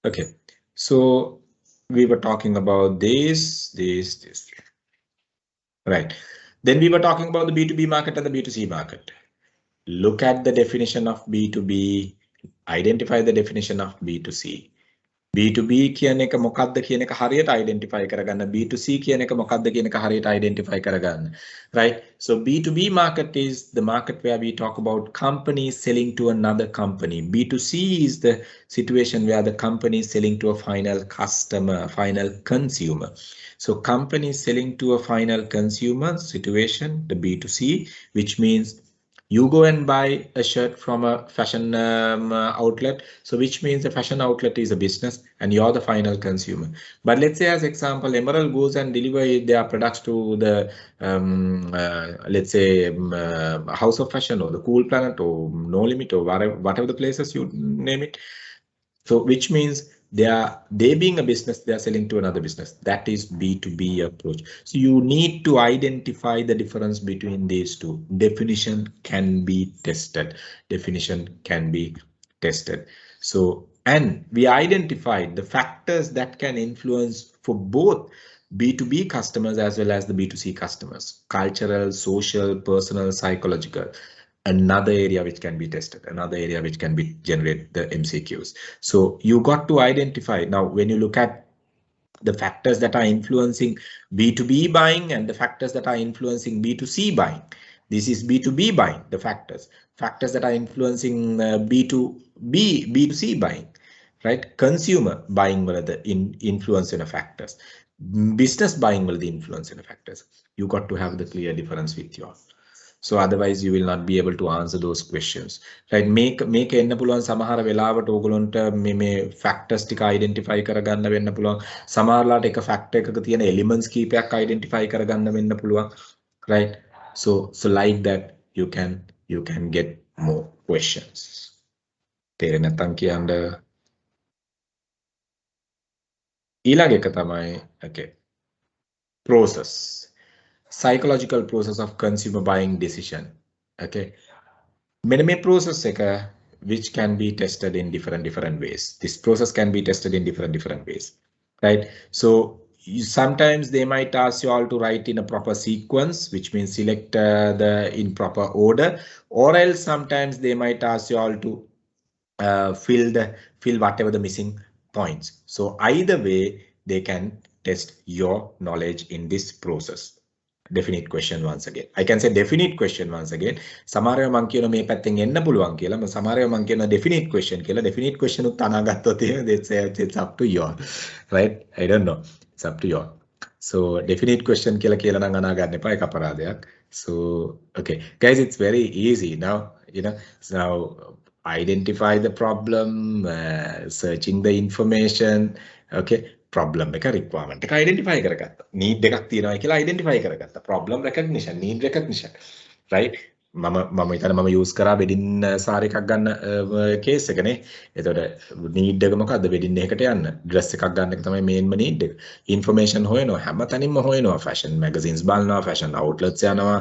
Okay, so we were talking about this. Right. Then we were talking about the B2B market and the B2C market. Look at the definition of B2B, identify the definition of B2C. B2B කියන එක මොකක්ද කියන එක හරියට identify කරගන්න. B2C කියන එක මොකක්ද කියන එක හරියට identify කරගන්න. Right? So B2B market is the market where we talk about companies selling to another company. B2C is the situation where the company is selling to a final customer, final consumer. So companies selling to a final consumer situation, the B2C, which means you go and buy a shirt from a fashion outlet, so which means the fashion outlet is a business and you're the final consumer. But let's say, as example, Emerald goes and deliver their products to the let's say House of Fashion or the Cool Planet or No Limit or whatever the places you name it. So which means they being a business, they are selling to another business. That is B2B approach. So you need to identify the difference between these two. Definition can be tested. Definition can be tested. So, and we identified the factors that can influence for both B2B customers as well as the B2C customers: cultural, social, personal, psychological. Another area which can be tested, another area which can be generate the MCQs. So you got to identify. Now, when you look at the factors that are influencing B2B buying and the factors that are influencing B2C buying, this is B2B buying, the factors that are influencing B2C buying, right? Consumer buying were the influence in factors. Business buying will the influence in factors. You got to have the clear difference with your. So otherwise you will not be able to answer those questions, right? Make එන්න පුළුවන් සමහර වෙලාවට ඕගොල්ලන්ට මේ factors ටික identify කරගන්න වෙන්න පුළුවන්. සමහරලාට එක factor එකක තියෙන elements කීපයක් identify කරගන්න වෙන්න පුළුවන්, right? So like that you can get more questions. තේරෙන්නේ නැත්නම් කියන්න. ඊළඟ එක තමයි okay. Process. Psychological process of consumer buying decision. Okay. Many process which can be tested in different ways. This process can be tested in different ways, right? So sometimes they might ask you all to write in a proper sequence, which means select the in proper order, or else sometimes they might ask you all to fill whatever the missing points. So either way, they can test your knowledge in this process. Definite question once again. I can say definite question once again. සමහරව මං කියන මේ පැත්තෙන් එන්න පුළුවන් කියලා. මම සමහරව මං කියන definite question කියලා. Definite question උත් අනාගතව තියෙන it's up to you. Right? I don't know. It's up to you. So definite question කියලා නම් අනා ගන්න එපා, ඒක අපරාධයක්. So okay, guys, it's very easy now, you know. So now identify the problem, searching the information, okay. Problem එක requirement එක identify කරගත්තා. Need එකක් තියෙනවා කියලා identify කරගත්තා. Problem recognition, need recognition, right? මම හිතන්නේ මම use කරා wedding saree එකක් ගන්න case එකනේ. එතකොට need එක මොකද්ද? wedding එකකට යන්න. dress එකක් ගන්න එක තමයි main need එක. information හොයනවා, හැමතැනින්ම හොයනවා. fashion magazines බලනවා, fashion outlets යනවා.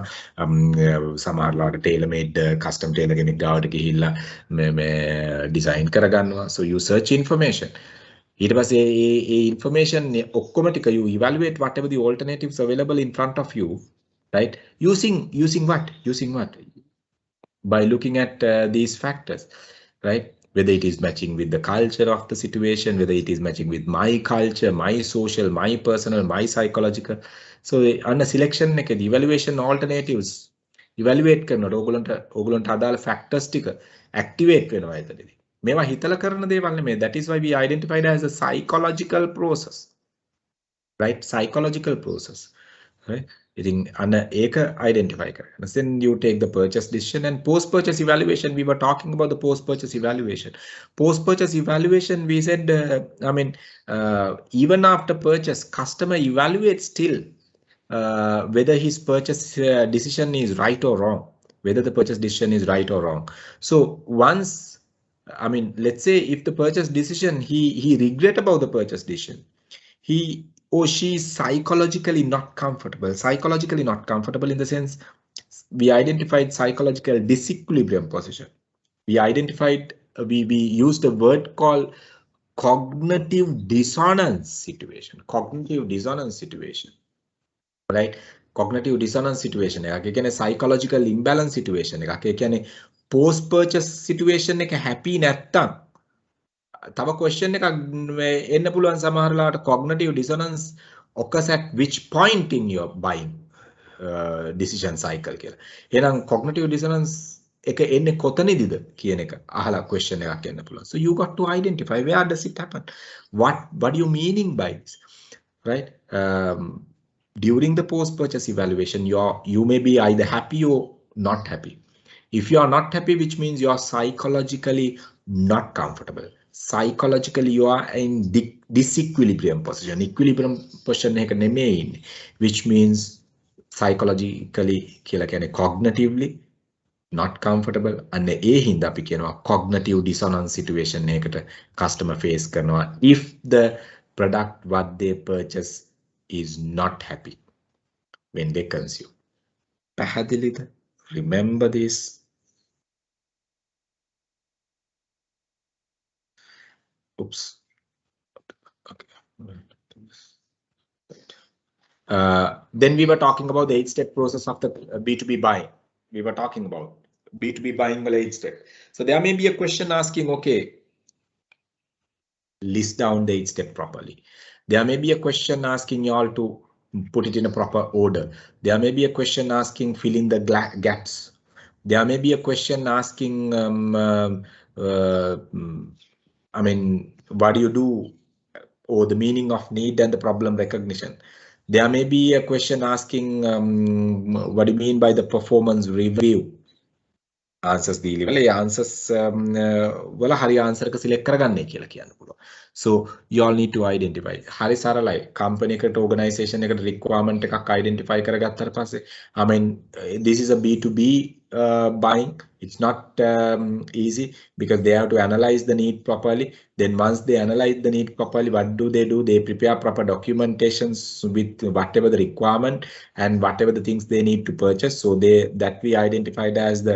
සමහරලාට tailor made custom tailor කෙනෙක් ගාවට ගිහිල්ලා මේ design කරගන්නවා. So you search information. ඊට පස්සේ ඒ information ඔක්කොම ටික you evaluate whatever the alternatives available in front of you, right? Using what? By looking at these factors, right? Whether it is matching with the culture of the situation, whether it is matching with my culture, my social, my personal, my psychological. So on a selection එකේදී evaluation alternatives evaluate කරනකොට ඕගොල්ලන්ට අදාළ factors ටික activate වෙනවා එතනදී. මේවා හිතලා කරන දේවල් නෙමෙයි. That is why we identified as a psychological process, right? Psychological process, right? ඉතින් අන්න ඒක identify කරගන්න. Then you take the purchase decision and post-purchase evaluation. We were talking about the post-purchase evaluation. Post-purchase evaluation, we said, even after purchase, customer evaluates still whether his purchase decision is right or wrong. Whether the purchase decision is right or wrong. So once, let's say if the purchase decision, he regret about the purchase decision, he or she is psychologically not comfortable in the sense we identified psychological disequilibrium position. We identified, we used a word called cognitive dissonance situation. Cognitive dissonance situation. Right? Cognitive dissonance situation එකක්. ඒ කියන්නේ psychological imbalance situation එකක්. ඒ කියන්නේ post purchase situation එක happy නැත්තම් තව question එකක් එන්න පුළුවන් සමහරලාට cognitive dissonance occurs at which point in your buying decision cycle කියලා. එහෙනම් cognitive dissonance එක එන්නේ කොතනදීද කියන එක අහලා question එකක් එන්න පුළුවන්. So you got to identify where does it happen? What do you meaning by this? Right? During the post-purchase evaluation, you may be either happy or not happy. If you are not happy, which means you are psychologically not comfortable. Psychologically, you are in disequilibrium position. Equilibrium position එක නෙමෙයි ඉන්නේ. Which means psychologically කියලා කියන්නේ cognitively not comfortable. And ඒ හින්දා අපි කියනවා cognitive dissonance situation එකකට customer face කරනවා if the product what they purchase is not happy when they consume. පැහැදිලිද? Remember this. Oops. Okay. Then we were talking about the 8-step process of the B2B buying. We were talking about B2B buying 8-step. So there may be a question asking, okay, list down the 8-step properly. There may be a question asking you all to put it in a proper order. There may be a question asking fill in the gaps. There may be a question asking, I mean, what do you do, or the meaning of need and the problem recognition. There may be a question asking, what do you mean by the performance review? Answers දීලි වල ඒ answers වල හරි answer එක select කරගන්නයි කියලා කියන්න පුළුවන්. So you all need to identify. හරි සරලයි. company එකට organization එකට requirement එකක් identify කරගත්තාට පස්සේ I mean this is a B2B buying. It's not easy because they have to analyze the need properly. Then once they analyze the need properly, what do? They prepare proper documentations with whatever the requirement and whatever the things they need to purchase. So that we identified as the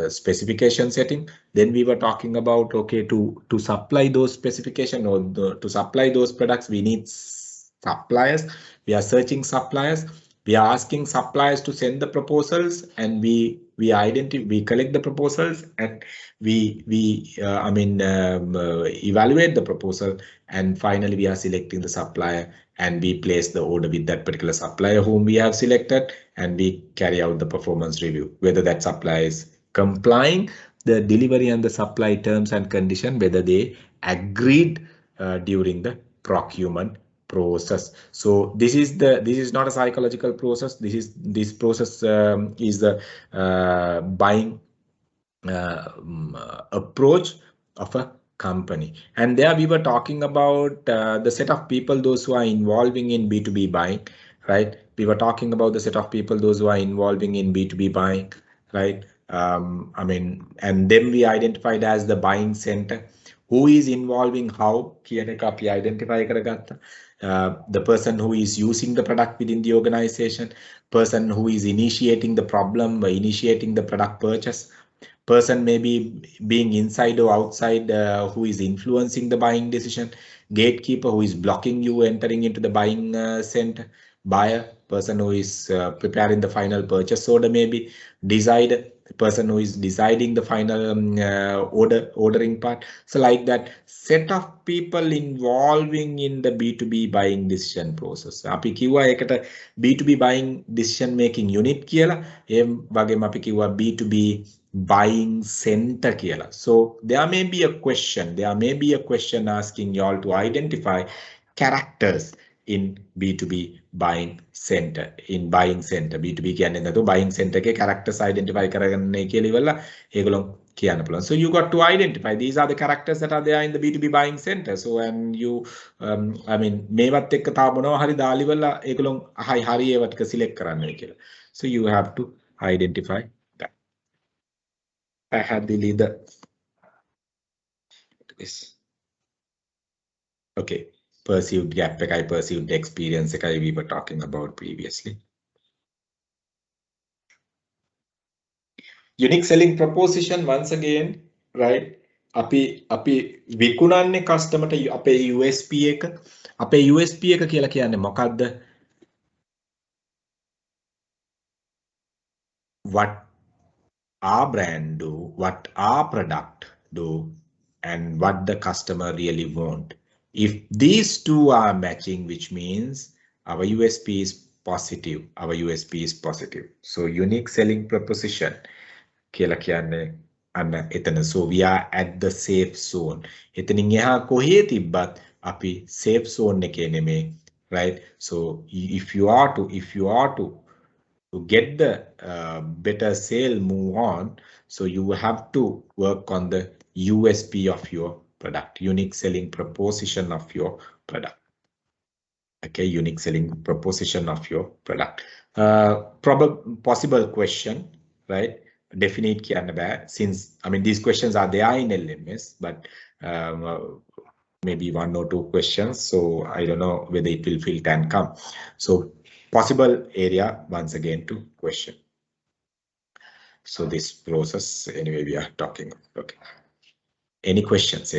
specification setting. Then we were talking about, okay, to supply those specification or to supply those products, we need suppliers. We are searching suppliers. We are asking suppliers to send the proposals, and we collect the proposals, and we evaluate the proposal, and finally we are selecting the supplier, and we place the order with that particular supplier whom we have selected, and we carry out the performance review, whether that supplier is complying the delivery and the supply terms and condition, whether they agreed during the procurement process. So this is not a psychological process. This process is the buying approach of a company. And there we were talking about the set of people, those who are involving in B2B buying, right? We were talking about the set of people, those who are involving in B2B buying, right? And then we identified as the buying center. Who is involving how? Identify the person who is using the product within the organization, person who is initiating the problem by initiating the product purchase, person may be being inside or outside who is influencing the buying decision, gatekeeper who is blocking you entering into the buying center, buyer, person who is preparing the final purchase order, maybe decider, person who is deciding the final ordering part. So like that, set of people involving in the B2B buying decision process. අපි කිව්වා ඒකට B2B buying decision making unit කියලා. ඒ වගේම අපි කිව්වා B2B buying center කියලා. So there may be a question asking you all to identify characters in B2B buying center. B2B කියන්නේ නැතුව buying center එකේ characters identify කරගන්නයි කියලා ඉවරලා ඒගොල්ලෝ කියන්න පුළුවන්. So you got to identify these are the characters that are there in the B2B buying center. So and you මේවත් එක්ක තා මොනවා හරි දාලි වල ඒගොල්ලෝ හරි ඒවා ටික select කරන්නයි කියලා. So you have to identify that. පැහැදිලිද? Okay. Perceived gap එකයි perceived experience එකයි we were talking about previously. Unique selling proposition, once again, right? අපි විකුණන්නේ කස්ටමර්ට අපේ USP එක කියලා කියන්නේ මොකක්ද? What our brand do, what our product do, and what the customer really want. If these two are matching, which means our USP is positive. Our USP is positive. So unique selling proposition කියලා කියන්නේ අන්න එතන. So we are at the safe zone. එතනින් එහා කොහේ තිබ්බත් අපි safe zone එකේ නෙමේ, right? So if you are to get the better sale move on, so you have to work on the USP of your product, unique selling proposition of your product. Okay, unique selling proposition of your product. Possible question, right? Definite කියන්න බෑ, since I mean these questions are there in LMS, but maybe 1 or 2 questions, so I don't know whether it will filter and come. So possible area once again to question. So this process anyway we are talking. Okay, any questions?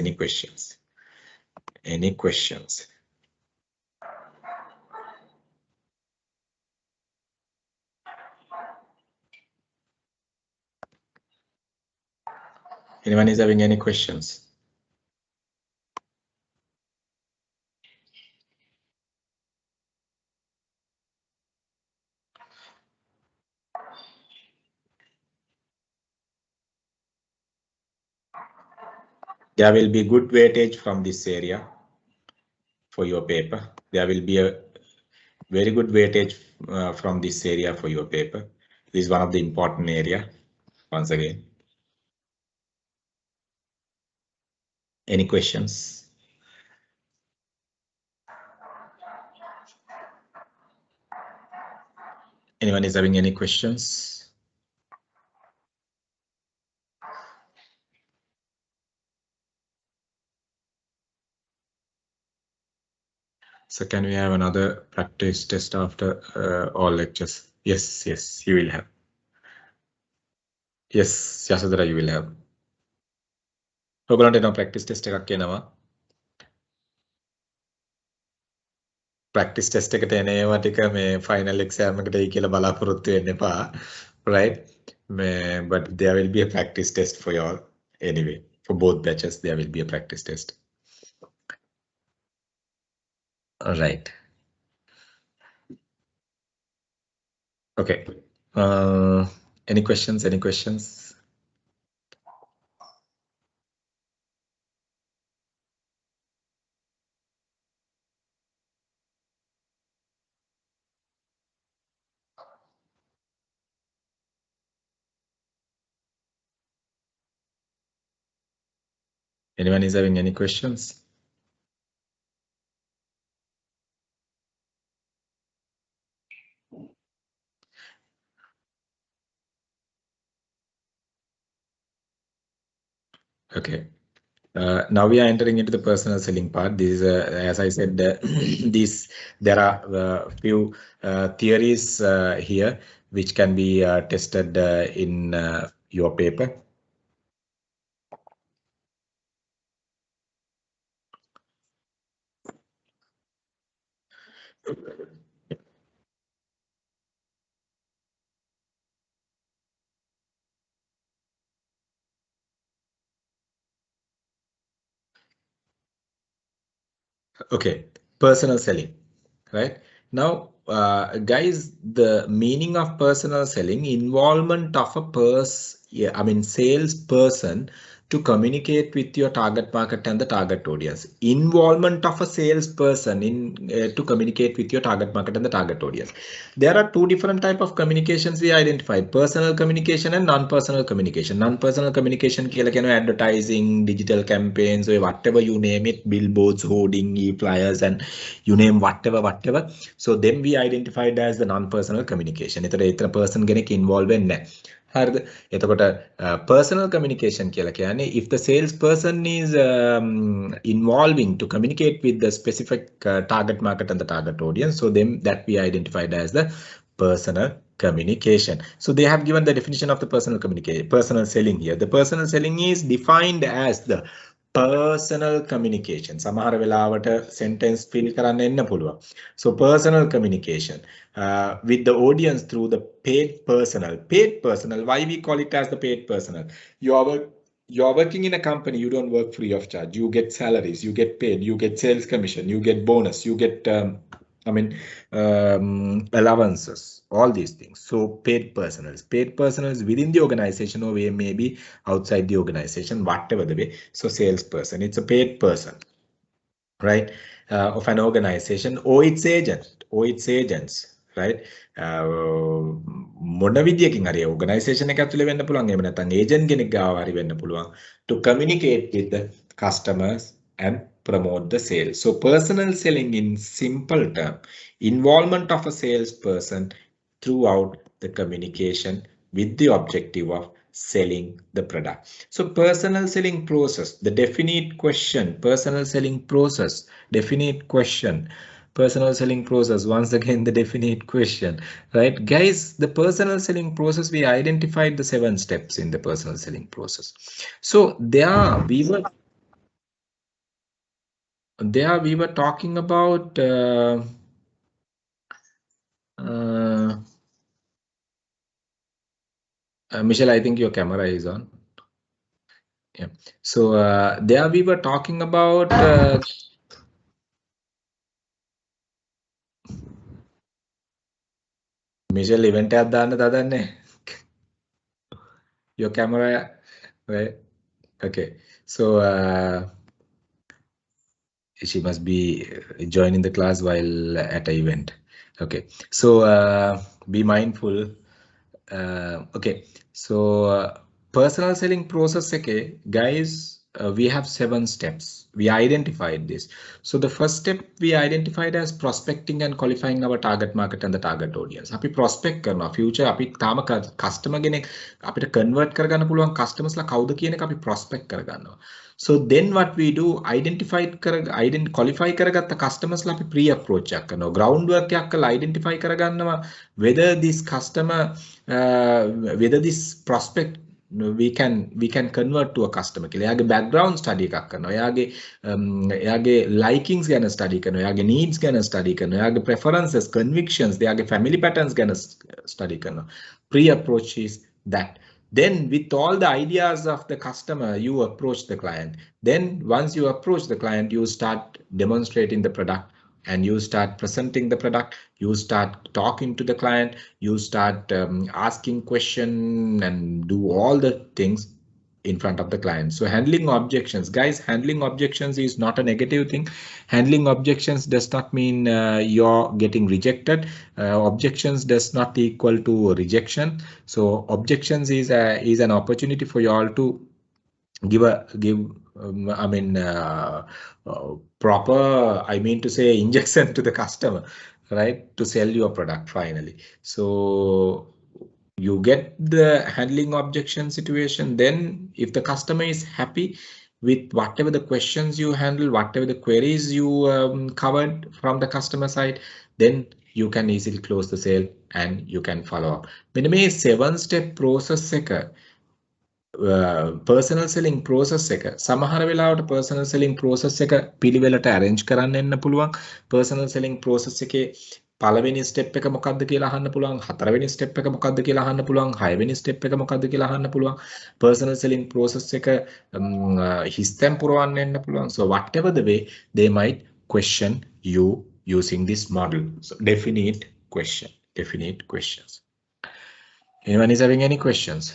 Anyone is having any questions? There will be good weightage from this area for your paper. There will be a very good weightage from this area for your paper. This is one of the important area once again. Any questions? Anyone is having any questions? So can we have another practice test after all lectures? Yes, you will have. Yes, Yasudhara, you will have. ඔයගොල්ලන්ට එනවා practice test එකක් එනවා. Practice test එකට එන ඒවා ටික මේ final exam එකට එයි කියලා බලාපොරොත්තු වෙන්න එපා. Right? But there will be a practice test for you all anyway. For both batches, there will be a practice test. All right. Okay. Any questions? Anyone is having any questions? Okay. Now we are entering into the personal selling part. This is, as I said, there are few theories here which can be tested in your paper. Okay, personal selling, right? Now, guys, the meaning of personal selling, involvement of a salesperson to communicate with your target market and the target audience. Involvement of a salesperson to communicate with your target market and the target audience. There are 2 different types of communications we identified: personal communication and non-personal communication. Non-personal communication කියලා කියනවා advertising, digital campaigns, or whatever you name it, billboards, hoarding, e-flyers, and you name whatever. So then we identified as the non-personal communication. එතන person කෙනෙක් involved වෙන්නේ නැහැ. හරිද? එතකොට personal communication කියලා කියන්නේ if the salesperson is involving to communicate with the specific target market and the target audience, so then that we identified as the personal communication. So they have given the definition of the personal communication, personal selling here. The personal selling is defined as the personal communication. සමහර වෙලාවට sentence fill කරන්න එන්න පුළුවන්. So personal communication with the audience through the paid personal. Paid personal, why we call it as the paid personal? You are working in a company, you don't work free of charge. You get salaries, you get paid, you get sales commission, you get bonus, you get allowances, all these things. So paid personals within the organization or maybe outside the organization, whatever the way. So salesperson, it's a paid person, right? Of an organization or its agents, right? මොන විදියකින් හරි organization එක ඇතුලේ වෙන්න පුළුවන්, එහෙම නැත්නම් agent කෙනෙක් ගාව හරි වෙන්න පුළුවන්, to communicate with the customers and promote the sales. So personal selling in simple term, involvement of a salesperson throughout the communication with the objective of selling the product. So personal selling process, the definite question, personal selling process, definite question, personal selling process, once again the definite question, right guys? The personal selling process, we identified the 7 steps in the personal selling process. So there we were talking about Michelle, I think your camera is on. Yeah. So there we were talking about Michelle event එකක් දාන්න තදන්නේ. Your camera, right? Okay. So she must be joining the class while at an event. Okay. So be mindful. Okay. So personal selling process, okay, guys, we have 7 steps. We identified this. So the first step we identified as prospecting and qualifying our target market and the target audience. අපි prospect කරනවා future අපි තාම customer කෙනෙක් අපිට convert කරගන්න පුළුවන් customers ලා කවුද කියන එක අපි prospect කරගන්නවා. So then what we do, qualify කරගත්ත customers ලා අපි pre approach එකක් කරනවා. groundwork එකක් කරලා identify කරගන්නවා whether this customer whether this prospect we can convert to a customer කියලා. එයාගේ background study එකක් කරනවා. එයාගේ likings ගැන study කරනවා. එයාගේ needs ගැන study කරනවා. එයාගේ preferences, convictions, එයාගේ family patterns ගැන study කරනවා. Pre-approach is that. Then with all the ideas of the customer, you approach the client. Then once you approach the client, you start demonstrating the product and you start presenting the product, you start talking to the client, you start asking questions and do all the things in front of the client. So handling objections, guys, handling objections is not a negative thing. Handling objections does not mean you're getting rejected. Objections does not equal to rejection. So objections is an opportunity for you all to give proper, I mean to say, injection to the customer, right, to sell your product finally. So you get the handling objection situation. Then if the customer is happy with whatever the questions you handle, whatever the queries you covered from the customer side, then you can easily close the sale and you can follow up. When we 7-step process personal selling process එක සමහර වෙලාවට personal selling process එක පිළිවෙලට arrange කරන්න එන්න පුළුවන්. personal selling process එකේ පළවෙනි step එක මොකක්ද කියලා අහන්න පුළුවන්. හතරවෙනි step එක මොකක්ද කියලා අහන්න පුළුවන්. හයවෙනි step එක මොකක්ද කියලා අහන්න පුළුවන්. personal selling process එක හිස්තැන් පුරවන්න එන්න පුළුවන්. So whatever the way, they might question you using this model. So definite questions. Anyone is having any questions?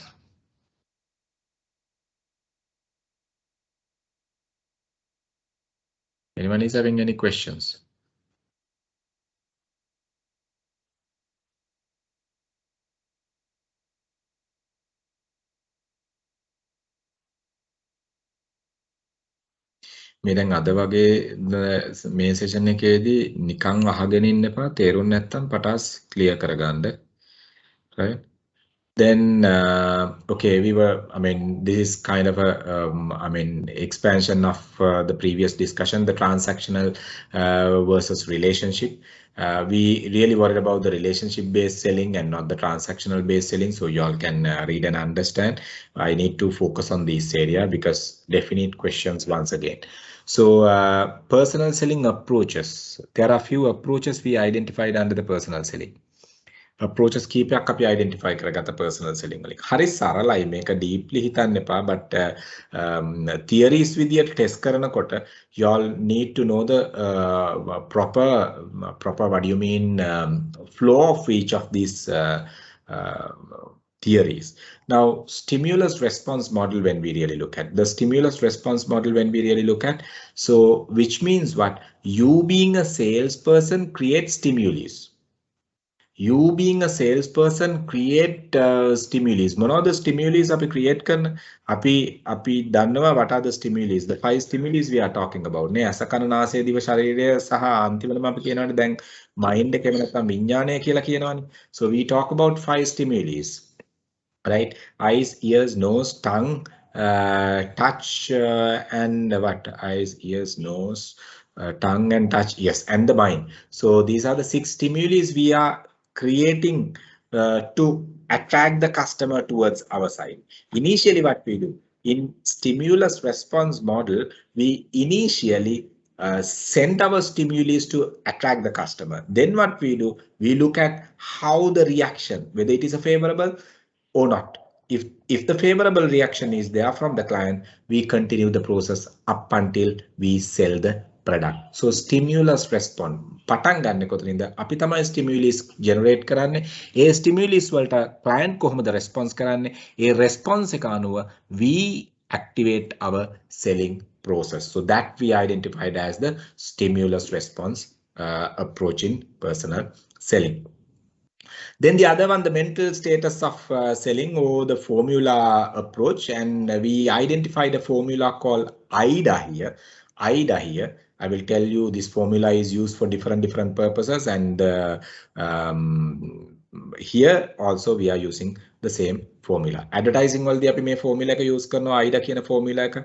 Anyone is having any questions? මේ දැන් අද වගේ මේ සෙෂන් එකේදී නිකන් අහගෙන ඉන්න එපා. තේරුම් නැත්තම් පටස් ක්ලියර් කරගන්න. right? Then, okay, this is kind of a, expansion of the previous discussion, the transactional versus relationship. We really worried about the relationship-based selling and not the transactional-based selling. So you all can read and understand. I need to focus on this area because definite questions once again. So personal selling approaches. There are few approaches we identified under the personal selling. approaches කීපයක් අපි identify කරගත්ත personal selling වලින්. හරි සරලයි මේක deeply හිතන්න එපා but theories විදියට test කරනකොට you all need to know the proper what do you mean flow of each of these theories. Now, stimulus response model when we really look at the stimulus response model when we really look at, so which means what? You being a salesperson creates stimulus. You being a salesperson create stimulus. මොනවද stimulus අපි create කරන? අපි දන්නවා what are the stimulus? The 5 stimulus we are talking about. නේ අස කන නාසය දිව ශරීරය සහ අන්තිමටම අපි කියනවානේ දැන් mind එක එහෙම නැත්නම් විඥානය කියලා කියනවානේ. So we talk about 5 stimulus. Right? Eyes, ears, nose, tongue, touch, and what? Eyes, ears, nose, tongue and touch, yes, and the mind. So these are the 6 stimulus we are creating to attract the customer towards our side. Initially, what we do in stimulus response model, we initially send our stimulus to attract the customer. Then what we do, we look at how the reaction, whether it is a favorable or not. If the favorable reaction is there from the client, we continue the process up until we sell the product. So stimulus response පටන් ගන්න කොතනින්ද අපි තමයි stimulus generate කරන්නේ. ඒ stimulus වලට client කොහොමද response කරන්නේ? ඒ response එක අනුව we activate our selling process. So that we identified as the stimulus response approach in personal selling. Then the other one, the mental status of selling or the formula approach, and we identified a formula called AIDA here. AIDA here. I will tell you this formula is used for different purposes, and here also we are using the same formula. Advertising වලදී අපි මේ formula එක use කරනවා AIDA කියන formula එක.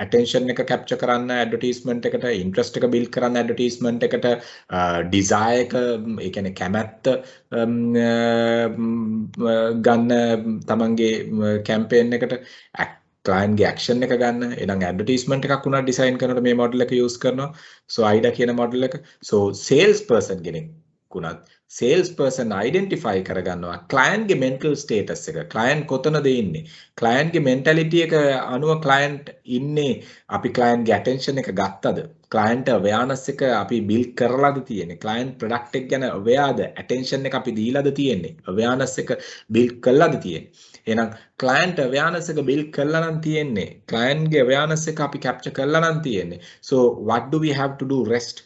Attention එක capture කරන්න advertisement එකට, interest එක build කරන්න advertisement එකට, desire එක ඒ කියන්නේ කැමැත්ත ගන්න තමන්ගේ campaign එකට, client ගේ action එක ගන්න. එහෙනම් advertisement එකක් උනා design කරනකොට මේ model එක use කරනවා. So AIDA කියන model එක. So sales person කෙනෙක් උනත් sales person identify කරගන්නවා client ගේ mental status එක. client කොතනද ඉන්නේ? client ගේ mentality එක අනුව client ඉන්නේ අපි client ගේ attention එක ගත්තද? client awareness එක අපි build කරලාද තියෙන්නේ? client product එක ගැන awareද? attention එක අපි දීලාද තියෙන්නේ? awareness එක build කළාද තියෙන්නේ? එහෙනම් client awareness එක build කළා නම් තියෙන්නේ. client ගේ awareness එක අපි capture කළා නම් තියෙන්නේ. So what do we have to do rest?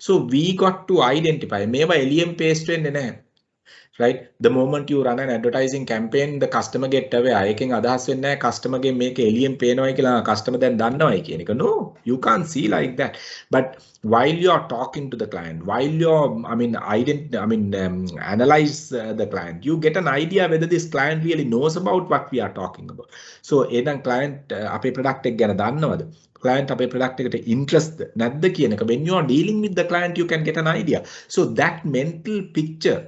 So we got to identify මේවා එළියෙන් paste වෙන්නේ නැහැ. Right? The moment you run an advertising campaign, the customer get aware. එකෙන් අදහස් වෙන්නේ නැහැ customer ගේ මේක එළියෙන් පේනවායි කියලා customer දැන් දන්නවයි කියන එක. No, you can't see like that. But while you are talking to the client, while you're analyze the client, you get an idea whether this client really knows about what we are talking about. So එහෙනම් client අපේ product එක ගැන දන්නවද? client අපේ product එකට interest නැද්ද කියන එක. When you are dealing with the client, you can get an idea. So that mental picture,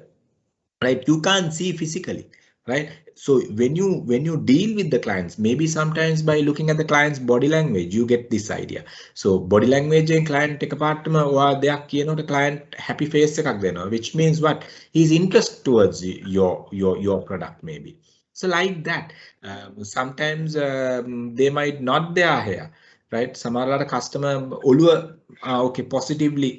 right, you can't see physically, right? So when you deal with the clients, maybe sometimes by looking at the client's body language, you get this idea. So body language and client එකපාරටම ඔයා දෙයක් කියනකොට client happy face එකක් දෙනවා, which means what? He's interested towards your product maybe. So like that, sometimes they might not there here. Right? සමහරවල්ලාට customer ඔළුව okay positively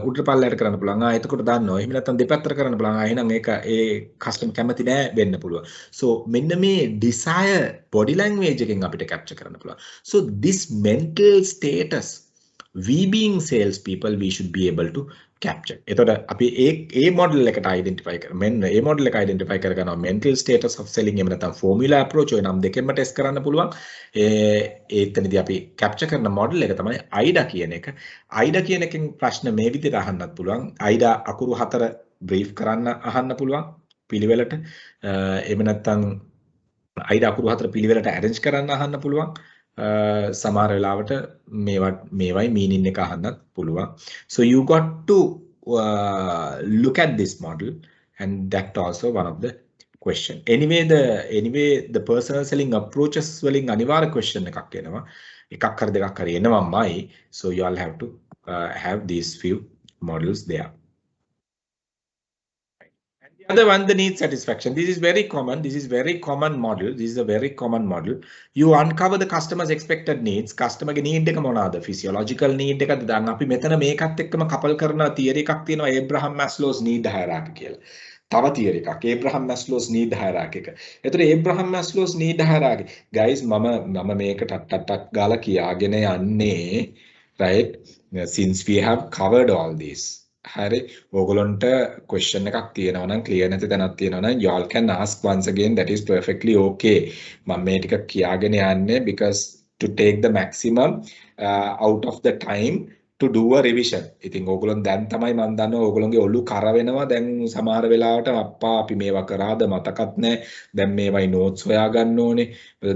උඩට පල්ලයට කරන්න පුළුවන්. එතකොට දන්නවා. එහෙම නැත්නම් දෙපැත්තට කරන්න පුළුවන්. එහෙනම් ඒක ඒ customer කැමති නෑ වෙන්න පුළුවන්. So මෙන්න මේ desire body language එකෙන් අපිට capture කරන්න පුළුවන්. So this mental status, we being sales people, we should be able to capture. එතකොට අපි ඒ model එකට identify මෙන්න ඒ model එක identify කරගන්නවා mental status of selling එහෙම නැත්නම් formula approach ඔය නම් දෙකෙන්ම test කරන්න පුළුවන්. එතනදී අපි capture කරන model එක තමයි AIDA කියන එක. AIDA කියන එකෙන් ප්‍රශ්න මේ විදිහට අහන්නත් පුළුවන්. AIDA අකුරු 4 brief කරන්න අහන්න පුළුවන්. පිළිවෙලට එහෙම නැත්නම් අයිඩ අකුරු 4 පිළිවෙලට arrange කරන්න අහන්න පුළුවන්. සමහර වෙලාවට මේවයි meaning එක අහන්නත් පුළුවන්. So you got to look at this model, and that also one of the question. Anyway the personal selling approaches වලින් අනිවාර්ය question එකක් එනවා. එකක් හරි දෙකක් හරි එනවමයි. So you all have to have these few models there. And the other one, the need satisfaction. This is very common. This is very common model. This is a very common model. You uncover the customer's expected needs. Customer ගේ need එක මොනවාද? Physiological need එකද? දැන් අපි මෙතන මේකත් එක්කම couple කරන theory එකක් තියෙනවා, Abraham Maslow's need hierarchy කියලා. තව theory එකක්, Abraham Maslow's need hierarchy එක. එතකොට Abraham Maslow's need hierarchy. Guys, මම මේක ටක් ගාලා කියාගෙන යන්නේ, right? Since we have covered all this. හරි ඕගොල්ලන්ට question එකක් තියෙනවා නම් clear නැති තැනක් තියෙනවා නම් you all can ask once again, that is perfectly okay. මම මේ ටික කියාගෙන යන්නේ because to take the maximum out of the time to do a revision. ඉතින් ඕගොල්ලන් දැන් තමයි මම දන්නවා ඕගොල්ලන්ගේ ඔළුව කර වෙනවා. දැන් සමහර වෙලාවට අප්පා අපි මේවා කරාද මතකත් නැහැ. දැන් මේවයි notes හොයාගන්න ඕනේ.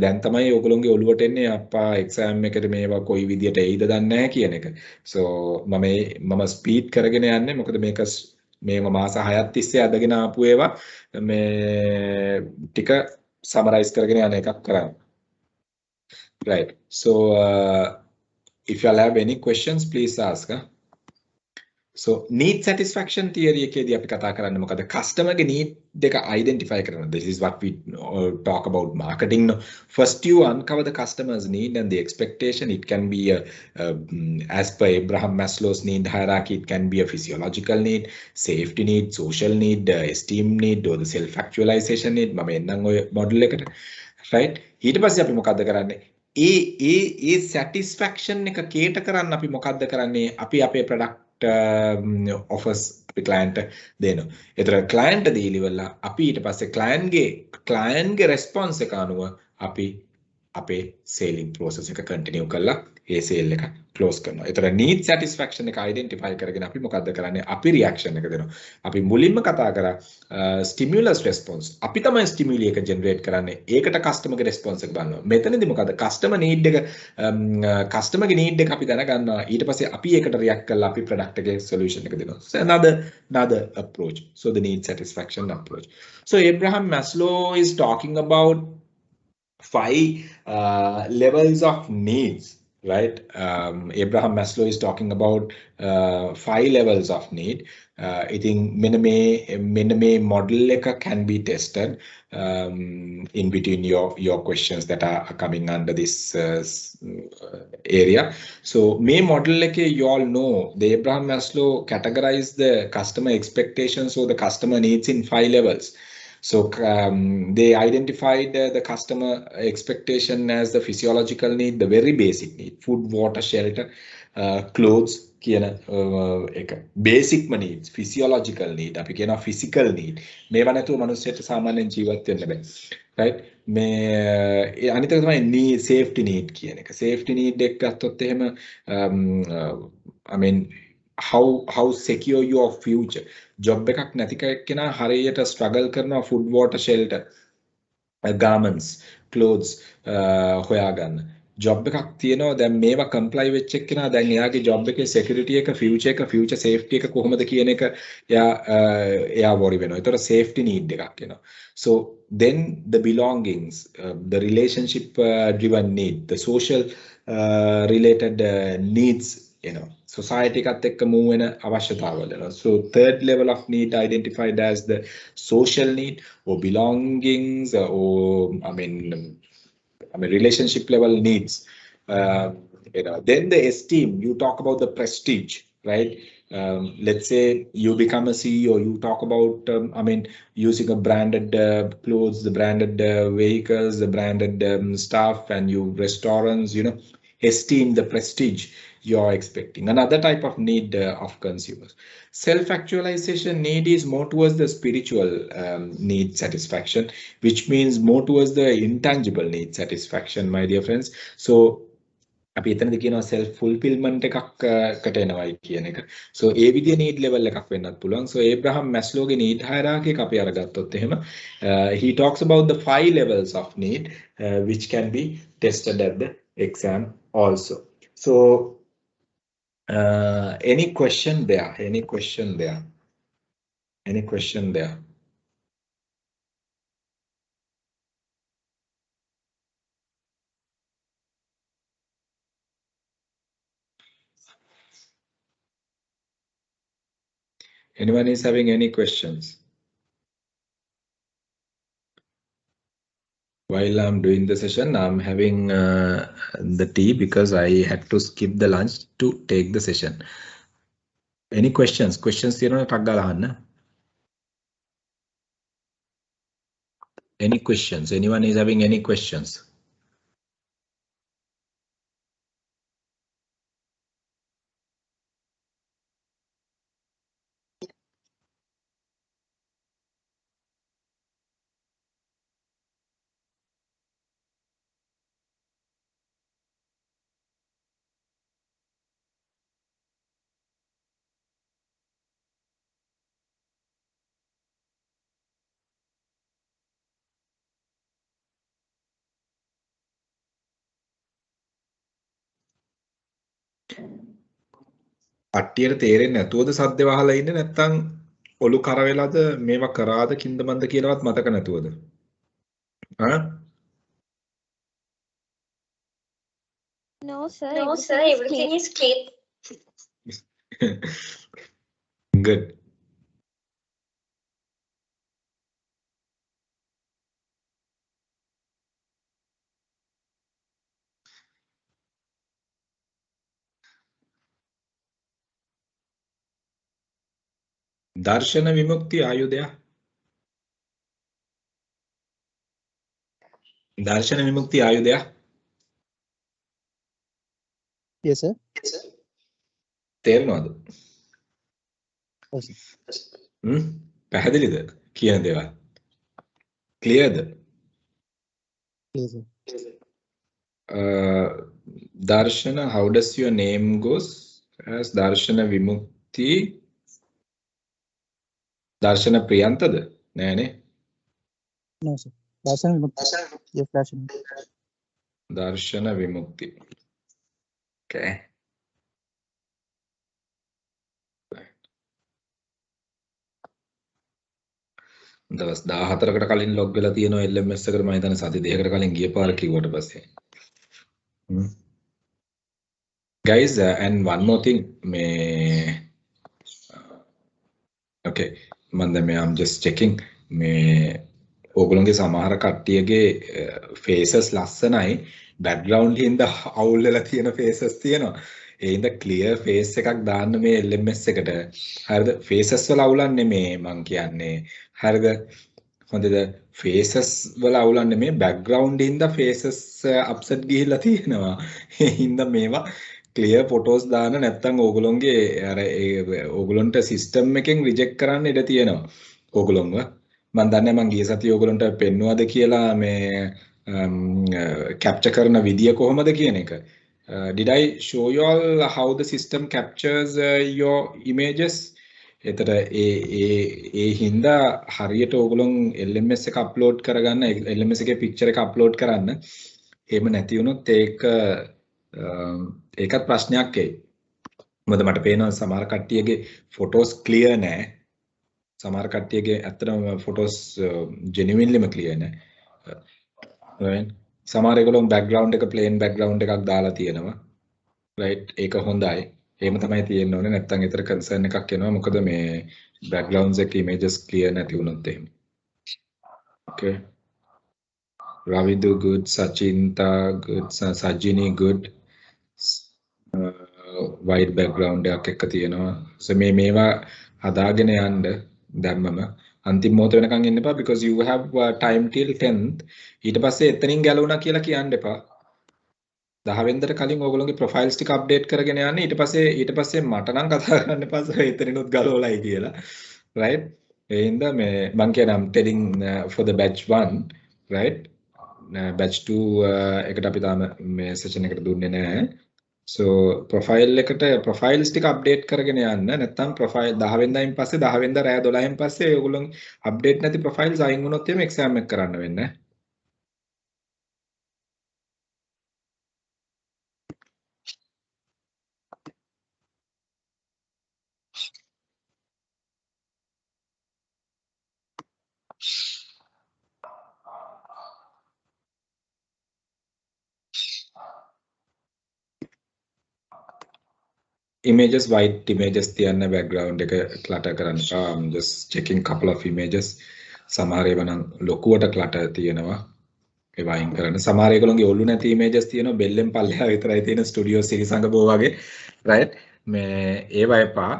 දැන් තමයි ඕගොල්ලන්ගේ ඔළුවට එන්නේ අප්පා exam එකට මේවා කොයි විදියට එයිද දන්නේ නැහැ කියන එක. So මම speed කරගෙන යන්නේ මොකද මේක මාස 6ක් තිස්සේ අදගෙන ආපු ඒවා මේ ටික summarize කරගෙන යන එකක් කරන්නේ. Right. So if you all have any questions, please ask. So need satisfaction theory එකේදී අපි කතා කරන්නේ මොකද? Customer ගේ need දෙක identify කරනවා. This is what we talk about marketing. First you uncover the customer's need and the expectation. It can be as per Abraham Maslow's need hierarchy, it can be a physiological need, safety need, social need, esteem need, or the self actualization need. මම එන්නම් ඔය model එකට. Right? ඊට පස්සේ අපි මොකද්ද කරන්නේ? ඒ satisfaction එක cater කරන්න අපි මොකද්ද කරන්නේ? අපි අපේ product offers අපි client දෙනවා. ඒතර client දීලිවලා අපි ඊට පස්සේ client ගේ response එක අනුව අපි අපේ selling process එක continue කරලා ඒ sale එක close කරනවා. ඒතර need satisfaction එක identify කරගෙන අපි මොකද්ද කරන්නේ? අපි reaction එක දෙනවා. අපි මුලින්ම කතා කරා stimulus response. අපි තමයි stimuli එක generate කරන්නේ. ඒකට customer ගේ response එක බලනවා. මෙතනදී මොකද්ද? customer need එක customer ගේ need එක අපි දැනගන්නවා. ඊට පස්සේ අපි ඒකට react කරලා අපි product එකේ solution එක දෙනවා. So another approach. So the need satisfaction approach. So Abraham Maslow is talking about 5 levels of needs. Right, Abraham Maslow is talking about 5 levels of need. I think minimum model can be tested in between your questions that are coming under this area. So main model you all know the Abraham Maslow categorized the customer expectations or the customer needs in 5 levels. So they identified the customer expectation as the physiological need, the very basic need, food, water, shelter, clothes, basic needs, physiological need, අපි කියනවා physical need. මේවා නැතුව මිනිස්සුන්ට සාමාන්‍යයෙන් ජීවත් වෙන්න බෑ. Right? මේ අනිත් එක තමයි safety need කියන එක. Safety need එක ගත්තොත් එහෙම I mean how secure your future. Job එකක් නැති කෙනා හරියට struggle කරනවා food, water, shelter, garments, clothes හොයාගන්න. Job එකක් තියෙනවා දැන් මේවා comply වෙච්ච කෙනා දැන් එයාගේ job එකේ security එක, future safety එක කොහොමද කියන එක එයා worry වෙනවා. ඒතර safety need එකක් එනවා. So then the belongings, the relationship driven need, the social related needs, society එකත් එක්ක move වෙන අවශ්‍යතාවවල. So third level of need identified as the social need or belongings or I mean relationship level needs. Then the esteem, you talk about the prestige, right? Let's say you become a CEO, you talk about using a branded clothes, the branded vehicles, the branded stuff, and you restaurants, esteem, the prestige you're expecting. Another type of need of consumers. Self-actualization need is more towards the spiritual need satisfaction, which means more towards the intangible need satisfaction, my dear friends. So අපි එතනදී කියනවා self fulfillment එකකට එනවයි කියන එක. So ඒ විදිහේ need level එකක් වෙන්නත් පුළුවන්. So Abraham Maslowගේ need hierarchy එක අපි අරගත්තොත් එහෙම he talks about the 5 levels of need which can be tested at the exam also. So any question there? Any question there? Any question there? Anyone is having any questions? While I'm doing the session, I'm having the tea because I had to skip the lunch to take the session. Any questions? Questions තියෙනවද ටක් ගාලා අහන්න. Any questions? Anyone is having any questions? කට්ටියට තේරෙන්නේ නැතුවද සද්ද වහලා ඉන්නේ නැත්නම් ඔලු කර වෙලාද මේවා කරාද කින්ද මන්ද කියලාවත් මතක නැතුවද? ඈ? No, sir. No, sir, everything is clear. Good. දර්ශන විමුක්ති ආයුධය. දර්ශන විමුක්ති ආයුධය. Yes, sir. තේරෙනවද? Yes, sir. පැහැදිලිද කියන දේවල්? Clearද? Yes, sir. Darshana, how does your name goes as Darshana Vimukti? Darshana Priyantada? Nane? No, sir. Darshan Vimukti. Yes, Darshan. Darshana Vimukti. Okay. දවස් 14කට කලින් ලොග් වෙලා තියෙනවා LMS එකට මම හිතන්නේ සති දෙකකට කලින් ගිය පාර කිව්වට පස්සේ. Guys, and one more thing මේ okay මම දැන් I'm just checking මේ ඕගොල්ලෝගේ සමහර කට්ටියගේ faces ලස්සනයි background හින්දා අවුල් වෙලා තියෙන faces තියෙනවා. ඒ හින්දා clear face එකක් දාන්න මේ LMS එකට. හරිද? faces වල අවුලක් නෙමේ මං කියන්නේ. හරිද? හොඳද? faces වල අවුලක් නෙමේ background හින්දා faces upset ගිහිල්ලා තියෙනවා. ඒ හින්දා මේවා clear photos දාන්න නැත්නම් ඕගොල්ලෝගේ අර ඕගොල්ලොන්ට system එකෙන් reject කරන්න ඉඩ තියෙනවා. ඕගොල්ලොන්ව මම දන්නේ මම ගිය සතියේ ඕගොල්ලන්ට පෙන්නුවද කියලා මේ capture කරන විදිය කොහොමද කියන එක. Did I show you all how the system captures your images? එතට ඒ හින්දා හරියට ඕගොල්ලොන් LMS එක අප්ලෝඩ් කරගන්න LMS එකේ picture එක අප්ලෝඩ් කරන්න. එහෙම නැති වුණොත් ඒකත් ප්‍රශ්නයක් එයි. මොකද මට පේනවා සමහර කට්ටියගේ photos clear නෑ. සමහර කට්ටියගේ ඇත්තටම photos genuinelyම clear නෑ. right? සමහර ඒගොල්ලෝ background එක plain background එකක් දාලා තියෙනවා. right? ඒක හොඳයි. එහෙම තමයි තියෙන්න ඕනේ. නැත්නම් ඒතර concern එකක් එනවා. මොකද මේ backgrounds එක images clear නැති වුණොත් එහෙම. okay. Ravidu good, Sachinta good, Sajini good. White background එකක් එක්ක තියෙනවා. so මේවා හදාගෙන යන්න දැම්මම අන්තිම මොහොත වෙනකන් ඉන්න එපා because you have time till 10th. ඊට පස්සේ එතනින් ගැලවුණා කියලා කියන්න එපා. 10 වෙනිදාට කලින් ඕගොල්ලෝගේ profiles ටික update කරගෙන යන්න. ඊට පස්සේ මට නම් කතා කරන්න එපා සර් එතනිනුත් ගලවලයි කියලා. right? ඒ හින්දා මේ මම කියන I'm telling for the batch 1 right? batch 2 එකට අපි තාම මේ session එකට දුන්නේ නැහැ. So profile එකට profiles ටික update කරගෙන යන්න. නැත්නම් profile 10 වෙනිදායින් පස්සේ 10 වෙනිදා රෑ 12න් පස්සේ ඔයගොල්ලෝ update නැති profiles අයින් වුණොත් එimhe exam එක කරන්න වෙන්නේ. Images, white images තියන්න background එක clutter කරන්න. I'm just checking couple of images. සමහර ඒවා නම් ලොකුවට clutter තියෙනවා. ඒවා අයින් කරන්න. සමහර ඒගොල්ලෝගේ ඔලු නැති images තියෙනවා. බෙල්ලෙන් පල්ලෙහා විතරයි තියෙන ස්ටුඩියෝ සිරිසංගබෝ වගේ. right? මේ ඒවා එපා.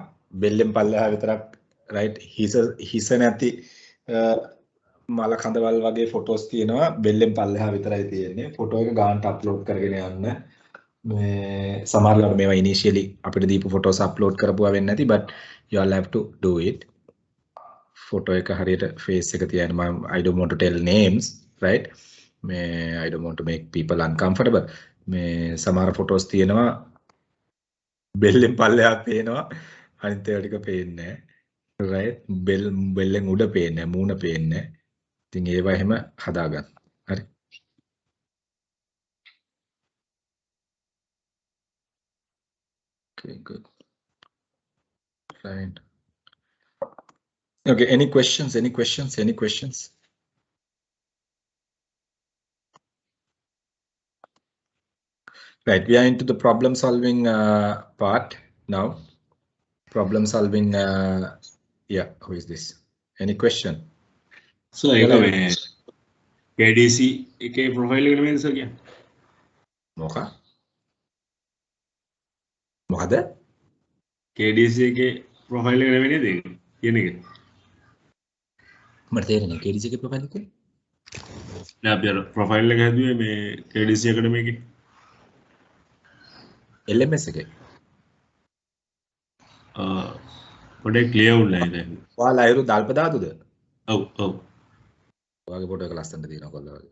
බෙල්ලෙන් පල්ලෙහා විතරක් right? හිස නැති මල කඳවල් වගේ photos තියෙනවා. බෙල්ලෙන් පල්ලෙහා විතරයි තියෙන්නේ. photo එක ගානට upload කරගෙන යන්න. මේ සමහරවල් මේවා initially අපිට දීපු photos upload කරපුවා වෙන්නේ නැති but you all have to do it. photo එක හරියට face එක තියන්න මම I don't want to tell names right මේ I don't want to make people uncomfortable මේ සමහර photos තියෙනවා බෙල්ලෙන් පල්ලෙහා පේනවා අනිත් ඒවා ටික පේන්නේ නැහැ right බෙල්ලෙන් උඩ පේන්නේ මූණ පේන්නේ ඉතින් ඒවා එහෙම හදාගන්න හරි. Okay, good. Fine. Okay, any questions? Any questions? Any questions? Right, we are into the problem solving part now. Problem solving, yeah, who is this? Any question? So, KDC के profile එක නෙමෙයිද sir කියන්නේ? මොකද? KDC එකේ profile එක නෙමෙයි නේද ඒක? කියන එක. මට තේරෙන්නේ KDC එකේ profile එක. නෑ අපි අර profile එක හැදුවේ මේ KDC academy එකේ. LMS එකේ. පොඩේ clear වුණා නේද? ඔයාලා අයුරු දල්පදාතුද? ඔව් ඔව්. ඔයාගේ ෆොටෝ එක ලස්සනට තියෙනවා කොල්ලා වගේ.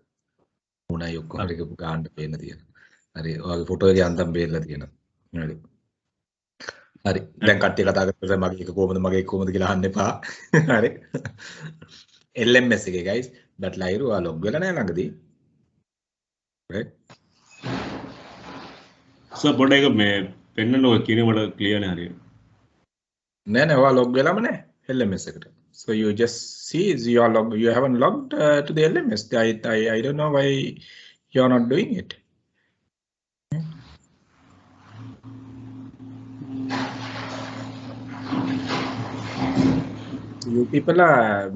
උණයි ඔක්කොම ටික ගාන්න පේන්න තියෙනවා. හරි ඔයාගේ ෆොටෝ එකේ අන්තම් පේන්න තියෙනවා. හරි. හරි දැන් කට්ටිය කතා කරලා මගේ එක කොහොමද මගේ එක කොහොමද කියලා අහන්න එපා. හරි. LMS එකේ guys බට්ලා අයුරු ඔයා log වෙලා නැහැ ළඟදී. right. So පොඩේ එක මේ පෙන්නන ඔය කියන මට clear නෑ හරියට. නෑ ඔයා log වෙලාම නැහැ LMS එකට. So you just see you are log you haven't logged to the LMS. I don't know why you are not doing it. You people are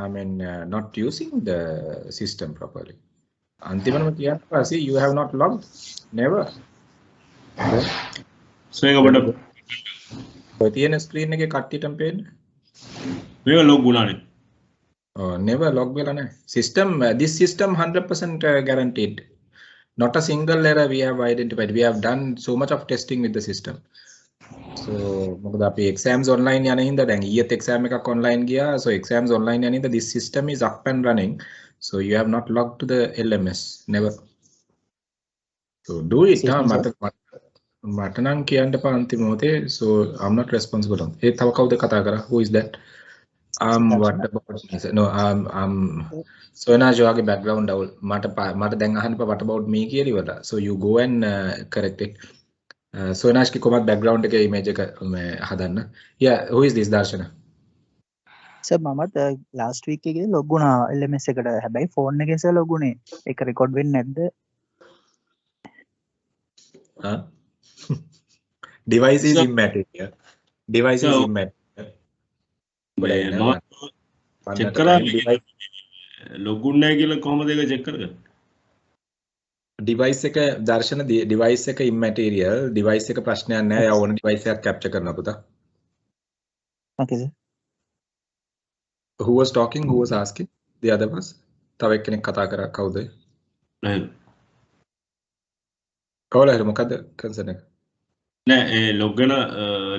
I mean not using the system properly. Antimanam kiyanna see you have not logged never. So එක බඩ ඔය තියෙන screen එකේ කට්ටියටම පේන්නේ. මේක log වුණානේ. Oh never log වෙලා නැහැ. System this system 100% guaranteed. Not a single error we have identified. We have done so much of testing with the system. So මොකද අපි exams online යන හින්දා දැන් ඊයේත් exam එකක් online ගියා. So exams online යන හින්දා this system is up and running. So you have not logged to the LMS never. So do it. මට නම් කියන්න එපා අන්තිම මොහොතේ. So I'm not responsible. ඒ තව කවුද කතා කරා? Who is that? What about no Soenaj ඔයාගේ background අවුල් මට දැන් අහන්න එපා what about me කියලා ඉවරලා. So you go and correct it. Soenaj की කොහොමද background එකේ image එක මේ හදන්න. Yeah, who is this Darshana? Sir මමත් last week එකේ log වුණා LMS එකට. හැබැයි phone එකේ සර් log වුණේ. ඒක record වෙන්නේ නැද්ද? Device is immaterial. Device is immaterial. check කරා log වුණා කියලා කොහොමද ඒක check කරගන්නේ? device එක දර්ශන device එක immaterial device එක ප්‍රශ්නයක් නෑ යා ඕන device එකක් capture කරන්න පුතා. Okay sir. Who was talking? Who was asking? The other was? තව එක්කෙනෙක් කතා කරා කවුද? නෑ. කවුරුහරි මොකද concern එක? නෑ ඒ log වෙන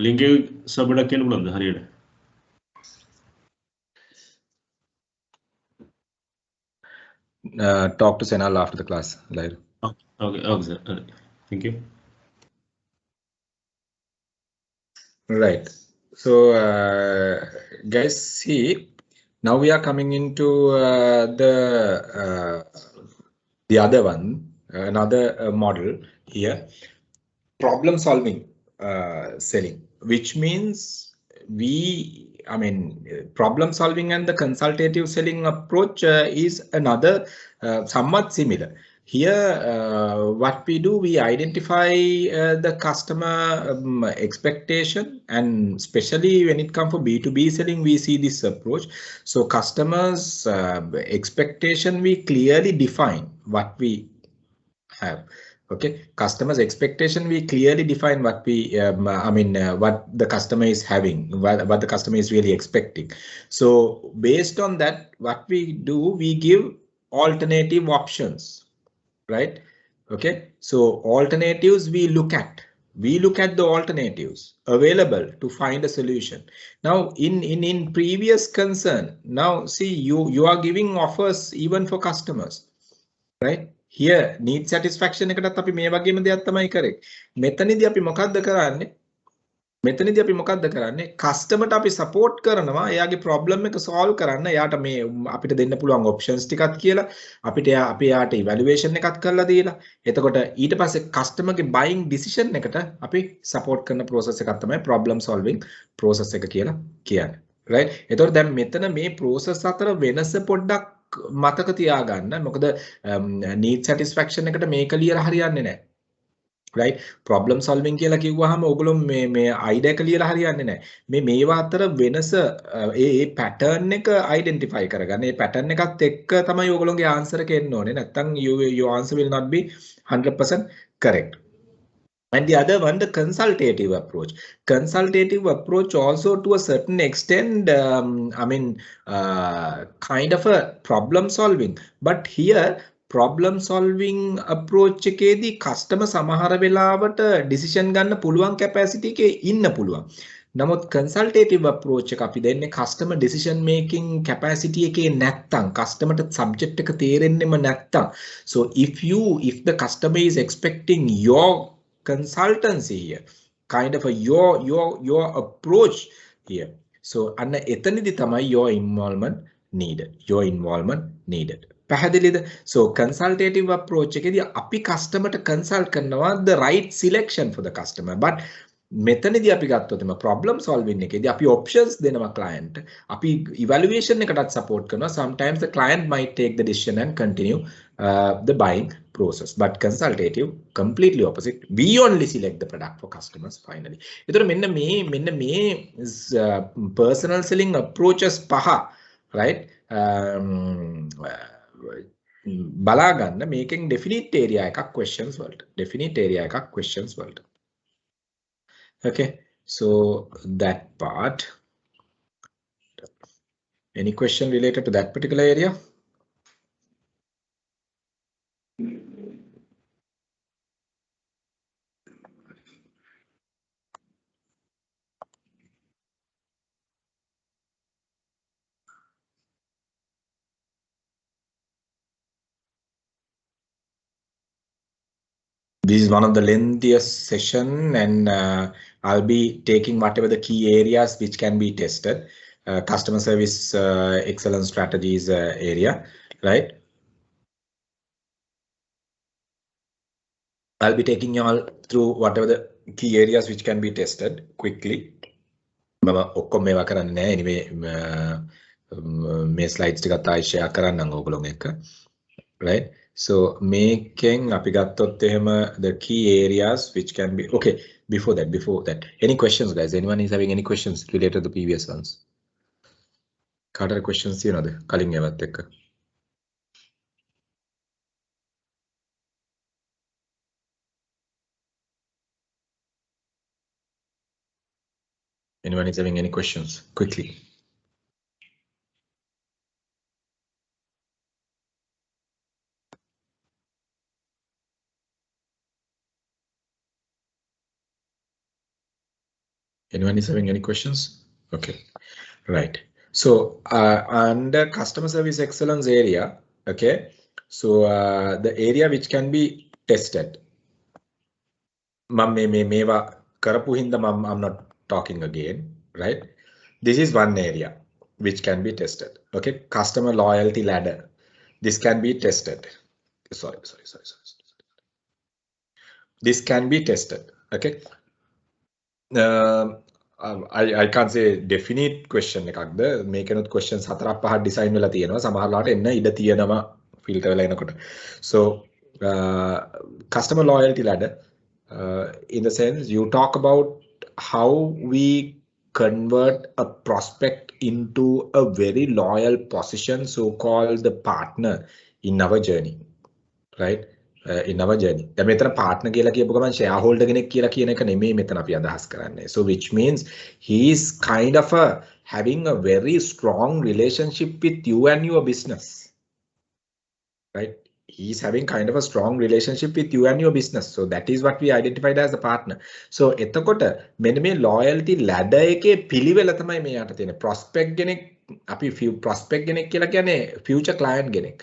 link එක සබඩක් කියන්න පුළුවන්ද හරියට? talk to Sinhala after the class. Later. Okay, sir. Thank you. Right. So, guys, see, now we are coming into the other one, another model here, problem solving selling, which means problem solving and the consultative selling approach is another somewhat similar. Here, what we do, we identify the customer expectation, and especially when it comes for B2B selling, we see this approach. So customers' expectation, we clearly define what we have. Okay, customers' expectation, we clearly define what we, what the customer is having, what the customer is really expecting. So based on that, what we do, we give alternative options. Right. Okay. So alternatives we look at the alternatives available to find a solution. Now in previous concern, now see you are giving offers even for customers. Right. Here need satisfaction එකටත් අපි මේ වගේම දෙයක් තමයි කරේ. මෙතනදී අපි මොකද්ද කරන්නේ? මෙතනදී අපි මොකද්ද කරන්නේ? කස්ටමර්ට අපි සපෝට් කරනවා එයාගේ ප්‍රොබ්ලම් එක සෝල්ව් කරන්න. එයාට මේ අපිට දෙන්න පුළුවන් ඔප්ෂන්ස් ටිකක් කියලා අපිට අපි එයාට ඉවැලුවේෂන් එකක් කරලා දීලා. එතකොට ඊට පස්සේ කස්ටමර්ගේ බයින් ඩිසිෂන් එකට අපි සපෝට් කරන ප්‍රොසෙස් එකක් තමයි ප්‍රොබ්ලම් සෝල්විං ප්‍රොසෙස් එක කියලා කියන්නේ. right? එතකොට දැන් මෙතන මේ ප්‍රොසෙස් අතර වෙනස පොඩ්ඩක් මතක තියාගන්න. මොකද need satisfaction එකට මේක ලියලා හරියන්නේ නැහැ. right? problem solving කියලා කිව්වහම ඔයගොල්ලෝ මේ idea එක ලියලා හරියන්නේ නැහැ. මේවා අතර වෙනස ඒ pattern එක identify කරගන්න. මේ pattern එකත් එක්ක තමයි ඔයගොල්ලෝගේ answer එක එන්න ඕනේ. නැත්නම් your answer will not be 100% correct. And the other one, the consultative approach. Consultative approach also to a certain extent, kind of a problem solving. But here, problem solving approach එකේදී customer සමහර වෙලාවට decision ගන්න පුළුවන් capacity එකේ ඉන්න පුළුවන්. නමුත් consultative approach එක අපි දෙන්නේ customer decision making capacity එකේ නැත්තම් customerට subject එක තේරෙන්නෙම නැත්තම්. So if the customer is expecting your consultancy here, kind of a your approach here. So අන්න එතනදී තමයි your involvement needed. පැහැදිලිද? So consultative approach එකේදී අපි customerට consult කරනවා the right selection for the customer. But මෙතනදී අපි ගත්තොත් එම problem solving එකේදී අපි options දෙනවා client. අපි evaluation එකටත් support කරනවා. Sometimes the client might take the decision and continue the buying process. But consultative completely opposite. We only select the product for customers finally. ඒතර මෙන්න මේ personal selling approaches පහ, right? බලා ගන්න මේකෙන් definite area එකක් questions වලට. Okay, so that part. Any question related to that particular area? This is one of the lengthiest session, and I'll be taking whatever the key areas which can be tested. Customer service excellence strategies area, right? I'll be taking you all through whatever the key areas which can be tested quickly. Anyway, my slides share right? So making the key areas which can be okay. Before that, any questions, guys? Anyone is having any questions related to the previous ones? Carter questions, you know, the calling Anyone is having any questions? Quickly. Anyone is having any questions? Okay, right. So under customer service excellence area, okay, So the area which can be tested. Meva karapu hinda I'm not talking again, right? This is one area which can be tested. Okay, customer loyalty ladder. This can be tested. Sorry. This can be tested. Okay. I can't say definite question එකක්ද මේකනොත් questions 4-5 design වෙලා තියෙනවා සමහරලාට එන්න ඉඩ තියෙනවා filter වෙලා එනකොට. So customer loyalty ladder, in the sense you talk about how we convert a prospect into a very loyal position, so called the partner in our journey, right? In our journey. දැන් මෙතන partner කියලා කියපු ගමන් shareholder කෙනෙක් කියලා කියන එක නෙමෙයි මෙතන අපි අදහස් කරන්නේ. So which means he is kind of having a very strong relationship with you and your business, right? He is having kind of a strong relationship with you and your business. So that is what we identified as the partner. So එතකොට මෙන්න මේ loyalty ladder එකේ පිළිවෙල තමයි මේ යට තියෙන්නේ. Prospect කෙනෙක් අපි prospect කෙනෙක් කියලා කියන්නේ future client කෙනෙක්,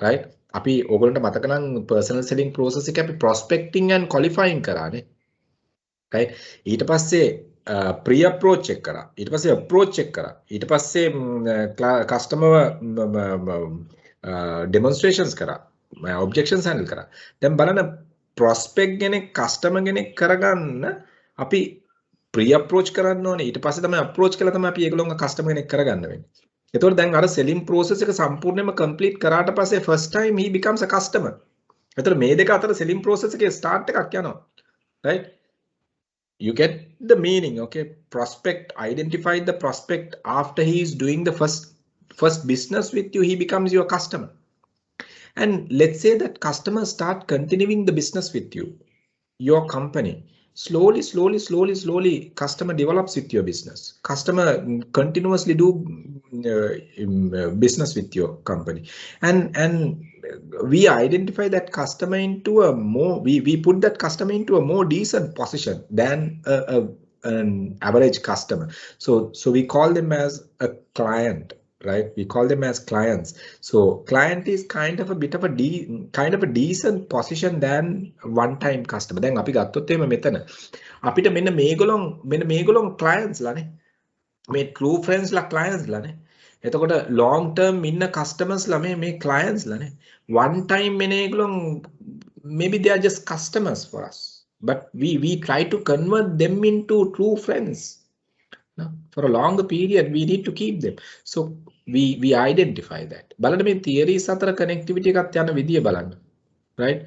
right? අපි ඕගොල්ලන්ට මතක නම් personal selling process එක අපි prospecting and qualifying කරානේ, right? ඊට පස්සේ pre approach check කරා, ඊට පස්සේ approach check කරා, ඊට පස්සේ customer demonstrations කරා, objections handle කරා. දැන් බලන්න prospect කෙනෙක් customer කෙනෙක් කරගන්න අපි pre approach කරන්න ඕනේ, ඊට පස්සේ තමයි approach කළා තමයි අපි ඒගොල්ලෝගේ customer කෙනෙක් කරගන්න වෙන්නේ. එතකොට දැන් අර selling process එක සම්පූර්ණයෙන්ම complete කරාට පස්සේ first time he becomes a customer. එතකොට මේ දෙක අතර selling process එකේ start එකක් යනවා, right? You get the meaning, okay? Prospect, identify the prospect after he is doing the first business with you, he becomes your customer. And let's say that customers start continuing the business with you, your company. Slowly, customer develops with your business. Customer continuously do business with your company, and we identify that customer into a more. We put that customer into a more decent position than an average customer. So we call them as a client, right? We call them as clients. So client is kind of a bit of a decent position than one-time customer. දැන් අපි ගත්තොත් එහෙම මෙතන අපිට මෙන්න මේගොල්ලෝ clients ලානේ. මේ true friends ලා clients ලානේ. එතකොට long term ඉන්න customers ලා මේ clients ලානේ. One time මෙන්න ඒගොල්ලෝ maybe they are just customers for us. But we try to convert them into true friends. No? For a longer period, we need to keep them. So we identify that. බලන්න මේ theories අතර connectivity එකක් යන විදිය බලන්න. Right?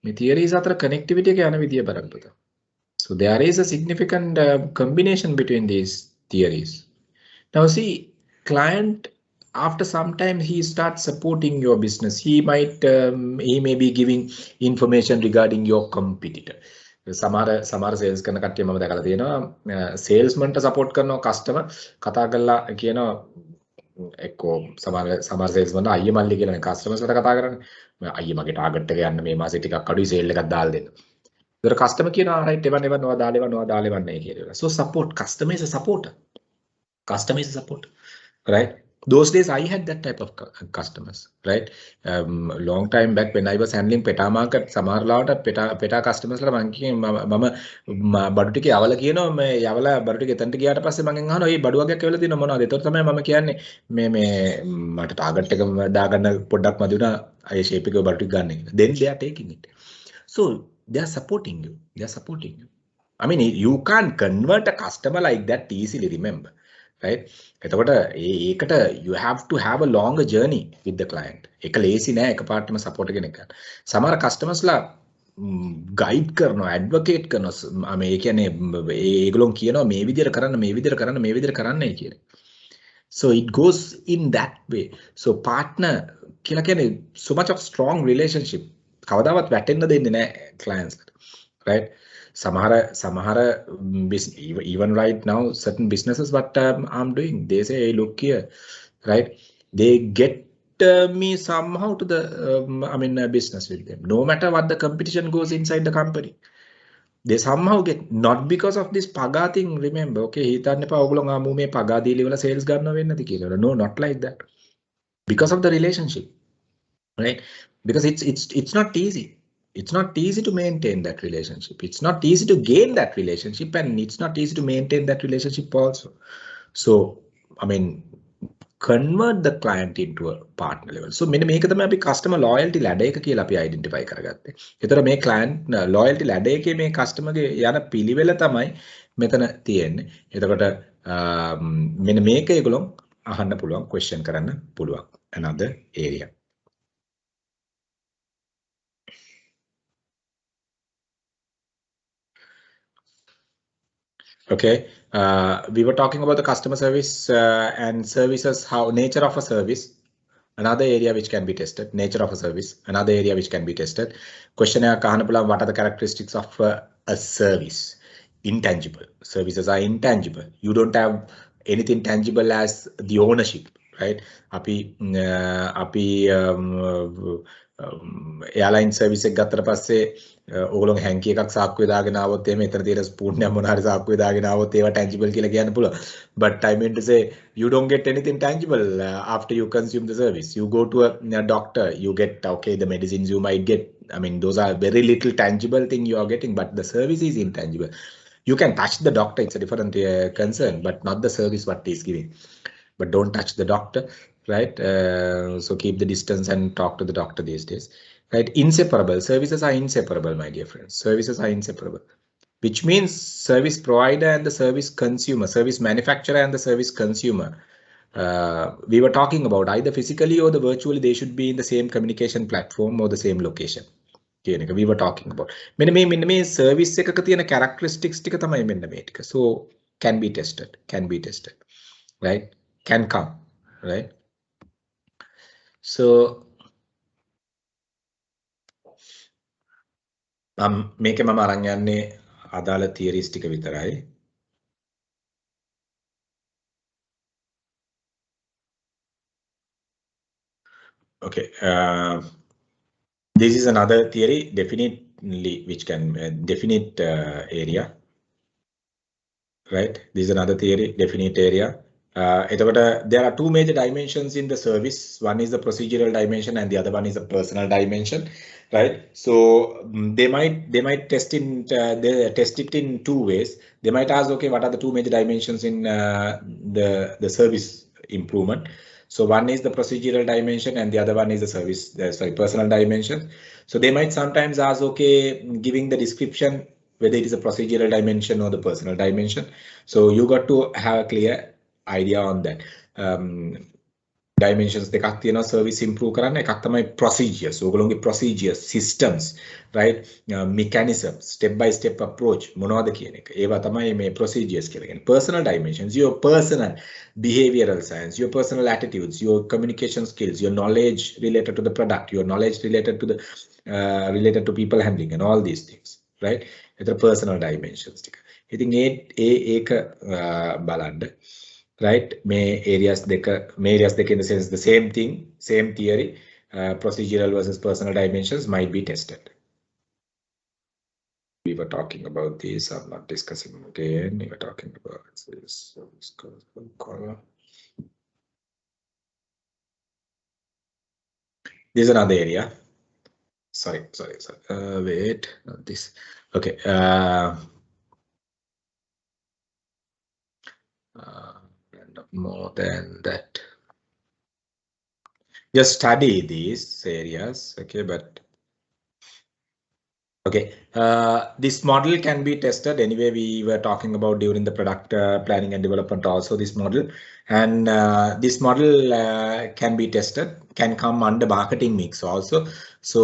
මේ theories අතර connectivity එක යන විදිය බලන්න පුතා. So there is a significant combination between these theories. Now see, client after some time he starts supporting your business. He may be giving information regarding your competitor. සමහර sales කරන කට්ටිය මම දැකලා තියෙනවා salesman ට support කරනවා customer කතා කරලා කියනවා එක්කෝ සමහර salesman අයිය මල්ලි කියලා customers ට කතා කරන්නේ අයිය මගේ target එක යන්න මේ මාසේ ටිකක් අඩුයි sale එකක් දාලා දෙන්න. ඒතර customer කියනවා right එවන්න ඔයා දාලා එවන්නේ කියලා. So support, customer is a supporter. Right? Those days I had that type of customers, right? Long time back when I was handling PETA market, සමහරලාට PETA customers ලා මම බඩු ටික යවලා කියනවා මේ යවලා බඩු ටික එතනට ගියාට පස්සේ මගෙන් අහනවා මේ බඩු වගේක් එවලා තියෙනවා මොනවද? ඒතකොට තමයි මම කියන්නේ මේ මට ටාගට් එක දාගන්න පොඩ්ඩක් මදි වුණා ඒ shape එකේ බඩු ටික ගන්න කියලා. Then they are taking it. So they are supporting you. I mean, you can't convert a customer like that easily, remember. Right? එතකොට ඒකට you have to have a longer journey with the client. එක ලේසි නෑ එකපාරටම support කෙනෙක් ගන්න. සමහර customers ලා guide කරනවා, advocate කරනවා. මේ කියන්නේ ඒගොල්ලෝ කියනවා මේ විදිහට කරන්නයි කියලා. So it goes in that way. So partner කියලා කියන්නේ so much of strong relationship. කවදාවත් වැටෙන්න දෙන්නේ නෑ clients ලාට. Right? Samahara even right now certain businesses what I'm doing, they say hey, look here, right? They get me somehow to the business with them, no matter what the competition goes inside the company. They somehow get, not because of this paga thing, remember, okay, hitanne epa ogolon ආ මේ paga දීලා ඉවල sales ගන්නවා වෙන්නේ නැති කියලා. No, not like that. Because of the relationship, right? because it's not easy. It's not easy to maintain that relationship. It's not easy to gain that relationship, and it's not easy to maintain that relationship also. So, I mean, convert the client into a partner level. So මෙන්න මේක තමයි අපි customer loyalty ladder එක කියලා අපි identify කරගත්තේ. ඒතර මේ client loyalty ladder එකේ මේ customer ගේ යන පිළිවෙල තමයි මෙතන තියෙන්නේ. එතකොට මෙන්න මේක ඒගොල්ලෝ අහන්න පුළුවන්, question කරන්න පුළුවන්. Another area. Okay, we were talking about the customer service and services, how nature of a service, another area which can be tested. Nature of a service, another area which can be tested. Questionnaire kahana pula, what are the characteristics of a service? Intangible. Services are intangible. You don't have anything tangible as the ownership, right? api airline service එක ගත්තට පස්සේ ඕගොල්ලෝ හැන්කි එකක් සාක්කුවේ දාගෙන ආවොත් එහෙම එතන තියෙන ස්පූන් එක මොන හරි සාක්කුවේ දාගෙන ආවොත් ඒවා tangible කියලා කියන්න පුළුවන්. But I mean to say you don't get anything tangible after you consume the service. You go to a doctor, you get, okay, the medicines you might get. I mean, those are very little tangible thing you are getting, but the service is intangible. You can touch the doctor, it's a different concern, but not the service what is giving. But don't touch the doctor, right? So keep the distance and talk to the doctor these days, right? Inseparable. Services are inseparable, my dear friends. Services are inseparable, which means service provider and the service consumer, service manufacturer and the service consumer. We were talking about either physically or the virtually, they should be in the same communication platform or the same location. We were talking about. මේ service එකක තියෙන characteristics ටික තමයි මෙන්න මේ ටික. So can be tested, right? Can come, right? So මේක මම අරන් යන්නේ අදාළ theories ටික විතරයි. Okay, this is another theory, definitely, which can definite area, right? This is another theory, definite area. There are two major dimensions in the service. One is the procedural dimension, and the other one is the personal dimension, right? So they might test it in two ways. They might ask, okay, what are the two major dimensions in the service improvement? So one is the procedural dimension, and the other one is the personal dimension. So they might sometimes ask, okay, giving the description whether it is a procedural dimension or the personal dimension. So you got to have a clear idea on that. Dimensions දෙකක් තියෙනවා service improve කරන්න. එකක් තමයි procedures. ඔයගොල්ලෝගේ procedures, systems, right? Mechanisms, step by step approach මොනවද කියන එක. ඒවා තමයි මේ procedures කියලා කියන්නේ. Personal dimensions, your personal behavioral science, your personal attitudes, your communication skills, your knowledge related to the product, your knowledge related to the related to people handling and all these things, right? It's personal dimensions ටික. ඉතින් ඒක බලන්න. Right, may areas in the sense the same thing, same theory, procedural versus personal dimensions might be tested. We were talking about this. I'm not discussing again. We were talking about this. This is another area. Sorry. Wait, not this. Okay. More than that, just study these areas, okay? But okay, this model can be tested anyway. We were talking about during the product planning and development also, this model, and this model can be tested, can come under marketing mix also. So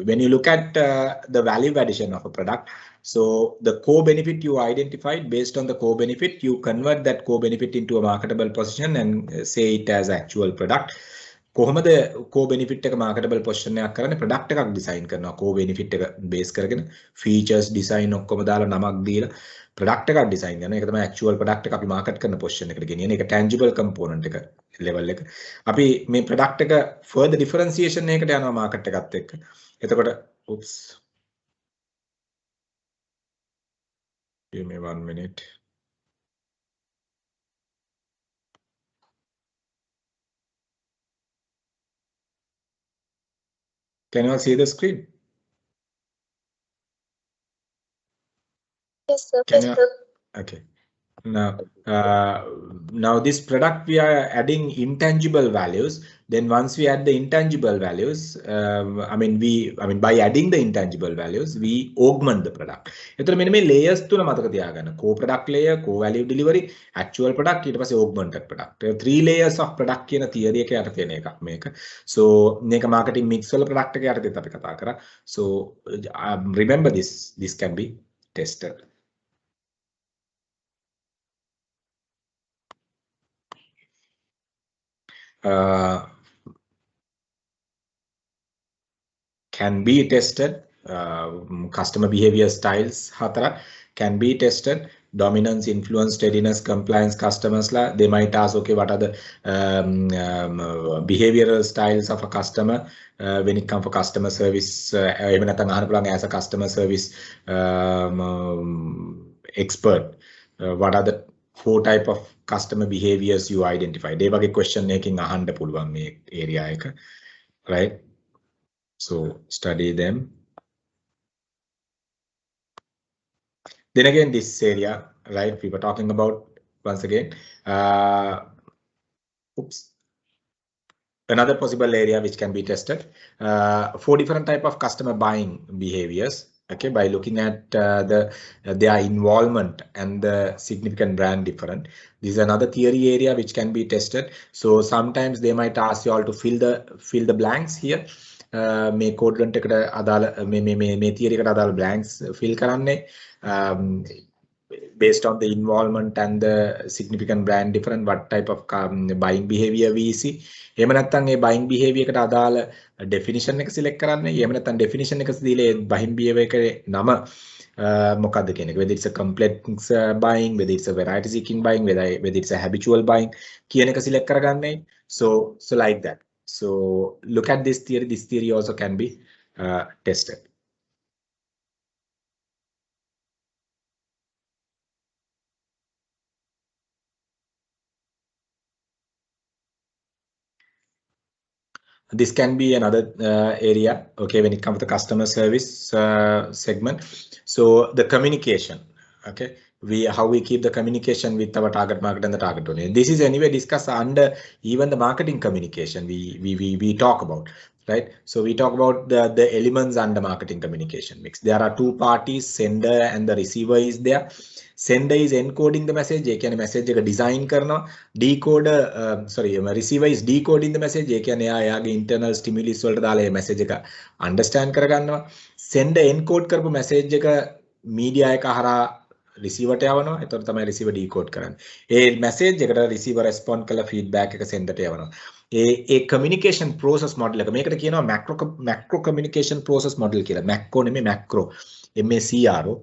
when you look at the value addition of a product, so the core benefit you identified, based on the core benefit, you convert that core benefit into a marketable position and say it as actual product. කොහොමද core benefit එක marketable position එකක් කරන්නේ? product එකක් design කරනවා core benefit එක base කරගෙන, features design ඔක්කොම දාලා නමක් දීලා product එකක් design කරනවා. ඒක තමයි actual product එක අපි market කරන position එකට ගෙනියන. ඒක tangible component එක level එක. අපි මේ product එක further differentiation එකකට යනවා market එකත් එක්ක. එතකොට oops, give me 1 minute. Can you all see the screen? Yes, sir. Can you? Okay. Now this product we are adding intangible values. Then once we add the intangible values, by adding the intangible values, we augment the product. එතකොට මෙන්න මේ layers තුන මතක තියාගන්න. core product layer, core value delivery, actual product, ඊට පස්සේ augmented product. 3 layers of product කියන theory එක යට තියෙන එකක් මේක. So මේක marketing mix වල product එක යටතේත් අපි කතා කරා. So remember this can be tested. Can be tested. Customer behavior styles hatara can be tested. Dominance, influence, steadiness, compliance, customers la, they might ask, okay, what are the behavioral styles of a customer when it comes for customer service? Even as a customer service expert, what are the 4 type of customer behaviors you identify? They wage question making ahanda puluwan me area එක, right? So study them. Then again, this area, right? We were talking about once again. Another possible area which can be tested. 4 different type of customer buying behaviors. Okay, by looking at their involvement and the significant brand different. This is another theory area which can be tested. So sometimes they might ask you all to fill the blanks here. මේ quadrant එකට අදාළ මේ theory එකට අදාළ blanks fill කරන්නේ based on the involvement and the significant brand different, what type of buying behavior we see. එහෙම නැත්නම් ඒ buying behavior එකට අදාළ definition එක select කරන්නේ. එහෙම නැත්නම් definition එක දීලා buying behavior එකේ නම මොකක්ද කියන එක. Whether it's a complex buying, whether it's a variety seeking buying, whether it's a habitual buying කියන එක select කරගන්නේ. So like that. So look at this theory. This theory also can be tested. This can be another area, okay, when it comes to the customer service segment. So the communication, okay, how we keep the communication with our target market and the target audience. This is anyway discussed under even the marketing communication we talk about, right? So we talk about the elements under marketing communication mix. There are 2 parties, sender and the receiver is there. Sender is encoding the message. ඒ කියන්නේ message එක design කරනවා. Decoder, receiver is decoding the message. ඒ කියන්නේ එයාගේ internal stimulus වලට දාලා ඒ message එක understand කරගන්නවා. Sender encode කරපු message එක media එක හරහා receiver ට යවනවා. එතකොට තමයි receiver decode කරන්නේ. ඒ message එකට receiver respond කළ feedback එක sender ට යවනවා. ඒ communication process model එක මේකට කියනවා macro communication process model කියලා. macro නෙමෙයි macro. MACRO.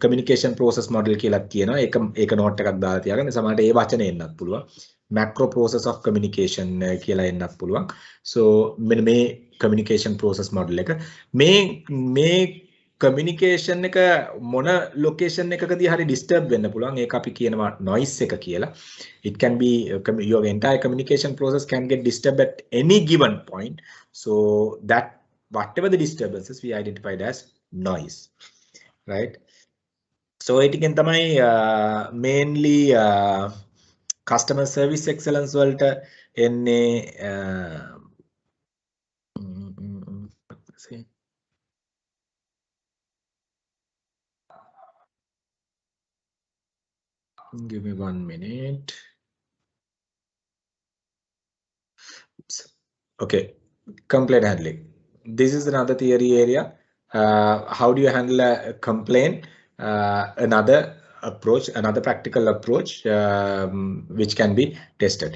Communication process model කියලා කියනවා. ඒක note එකක් දාලා තියාගන්න. සමහරට ඒ වචනේ එන්නත් පුළුවන්. Macro process of communication කියලා එන්නත් පුළුවන්. So මෙන්න මේ communication process model එක මේ communication එක මොන location එකකදී හරි disturb වෙන්න පුළුවන්. ඒක අපි කියනවා noise එක කියලා. It can be your entire communication process can get disturbed at any given point. So that whatever the disturbances we identified as noise. Right. So it can තමයි mainly customer service excellence වලට එන්නේ give me 1 minute. Oops. Okay, complaint handling. This is another theory area. How do you handle a complaint? Another approach, another practical approach which can be tested.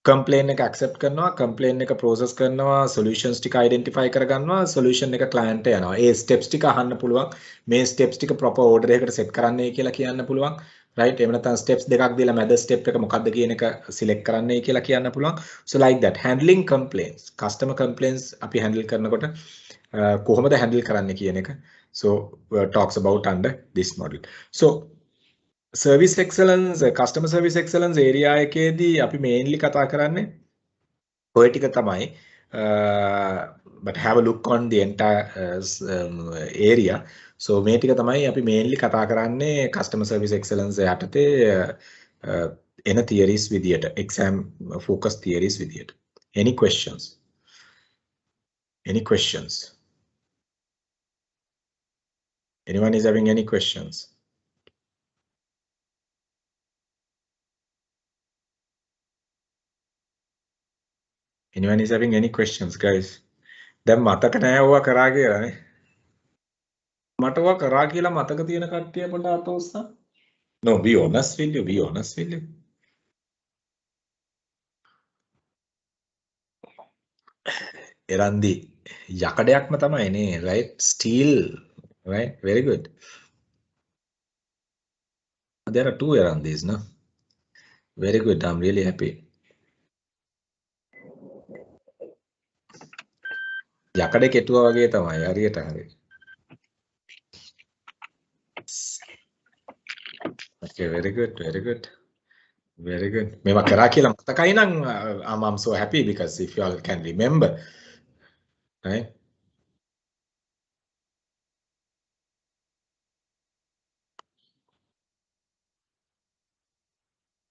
Complaint එක accept කරනවා, complaint එක process කරනවා, solutions ටික identify කරගන්නවා, solution එක client ට යනවා. ඒ steps ටික අහන්න පුළුවන්. මේ steps ටික proper order එකකට set කරන්නයි කියලා කියන්න පුළුවන්. Right? එහෙම නැත්නම් steps දෙකක් දීලා මැද step එක මොකක්ද කියන එක select කරන්නයි කියලා කියන්න පුළුවන්. So like that, handling complaints, customer complaints අපි handle කරනකොට කොහොමද handle කරන්න කියන එක. So talks about under this model. So service excellence, customer service excellence area එකේදී අපි mainly කතා කරන්නේ ඔය ටික තමයි. but have a look on the entire area. So මේ ටික තමයි අපි mainly කතා කරන්නේ customer service excellence යටතේ එන theories විදියට, exam focus theories විදියට. Any questions? Any questions? Anyone is having any questions? Anyone is having any questions, guys? දැන් මතක නෑ ඔවා කරා කියලා නේ. මට ඔවා කරා කියලා මතක තියෙන කට්ටිය පොඩ්ඩක් අත උස්සන්න. No, be honest with you, be honest with you. Erandi යකඩයක්ම තමයි නේ, right? Steel, right? Very good. There are two Erandis, no? Very good. I'm really happy. යකඩ කෙටුවා වගේ තමයි හරියට හරි. Okay, very good, very good. Very good. මේවා කරා කියලා මතකයි නම් I'm so happy because if you all can remember, right?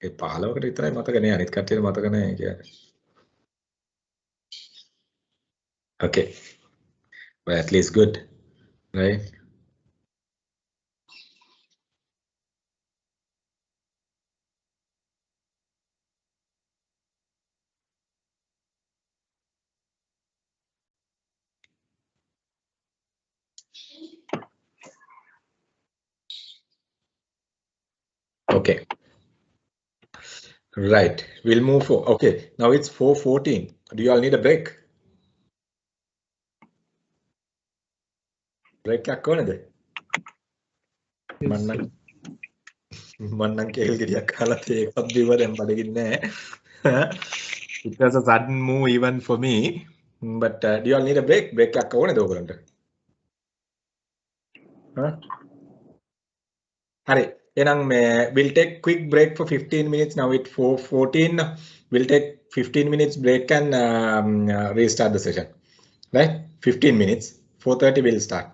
ඒ 15කට විතරයි මතක නේ, අනිත් කට්ටියට මතක නැහැ කියන්නේ. Okay. Well, at least good, right? Okay. Right. We'll move for. Okay. Now it's 4:14. Do you all need a break? Break එකක් ඕනේද? මන්නම් කේල් ගෙඩියක් කාලා ඒකත් බිව දැන් බඩගින්නේ නැහැ. It was a sudden move even for me. But do you all need a break? Break එකක් ඕනේද ඔයගොල්ලන්ට? හරි. එහෙනම් we'll take quick break for 15 minutes. Now it's 4:14. We'll take 15 minutes break and restart the session. Right? 15 minutes. 4:30 we'll start.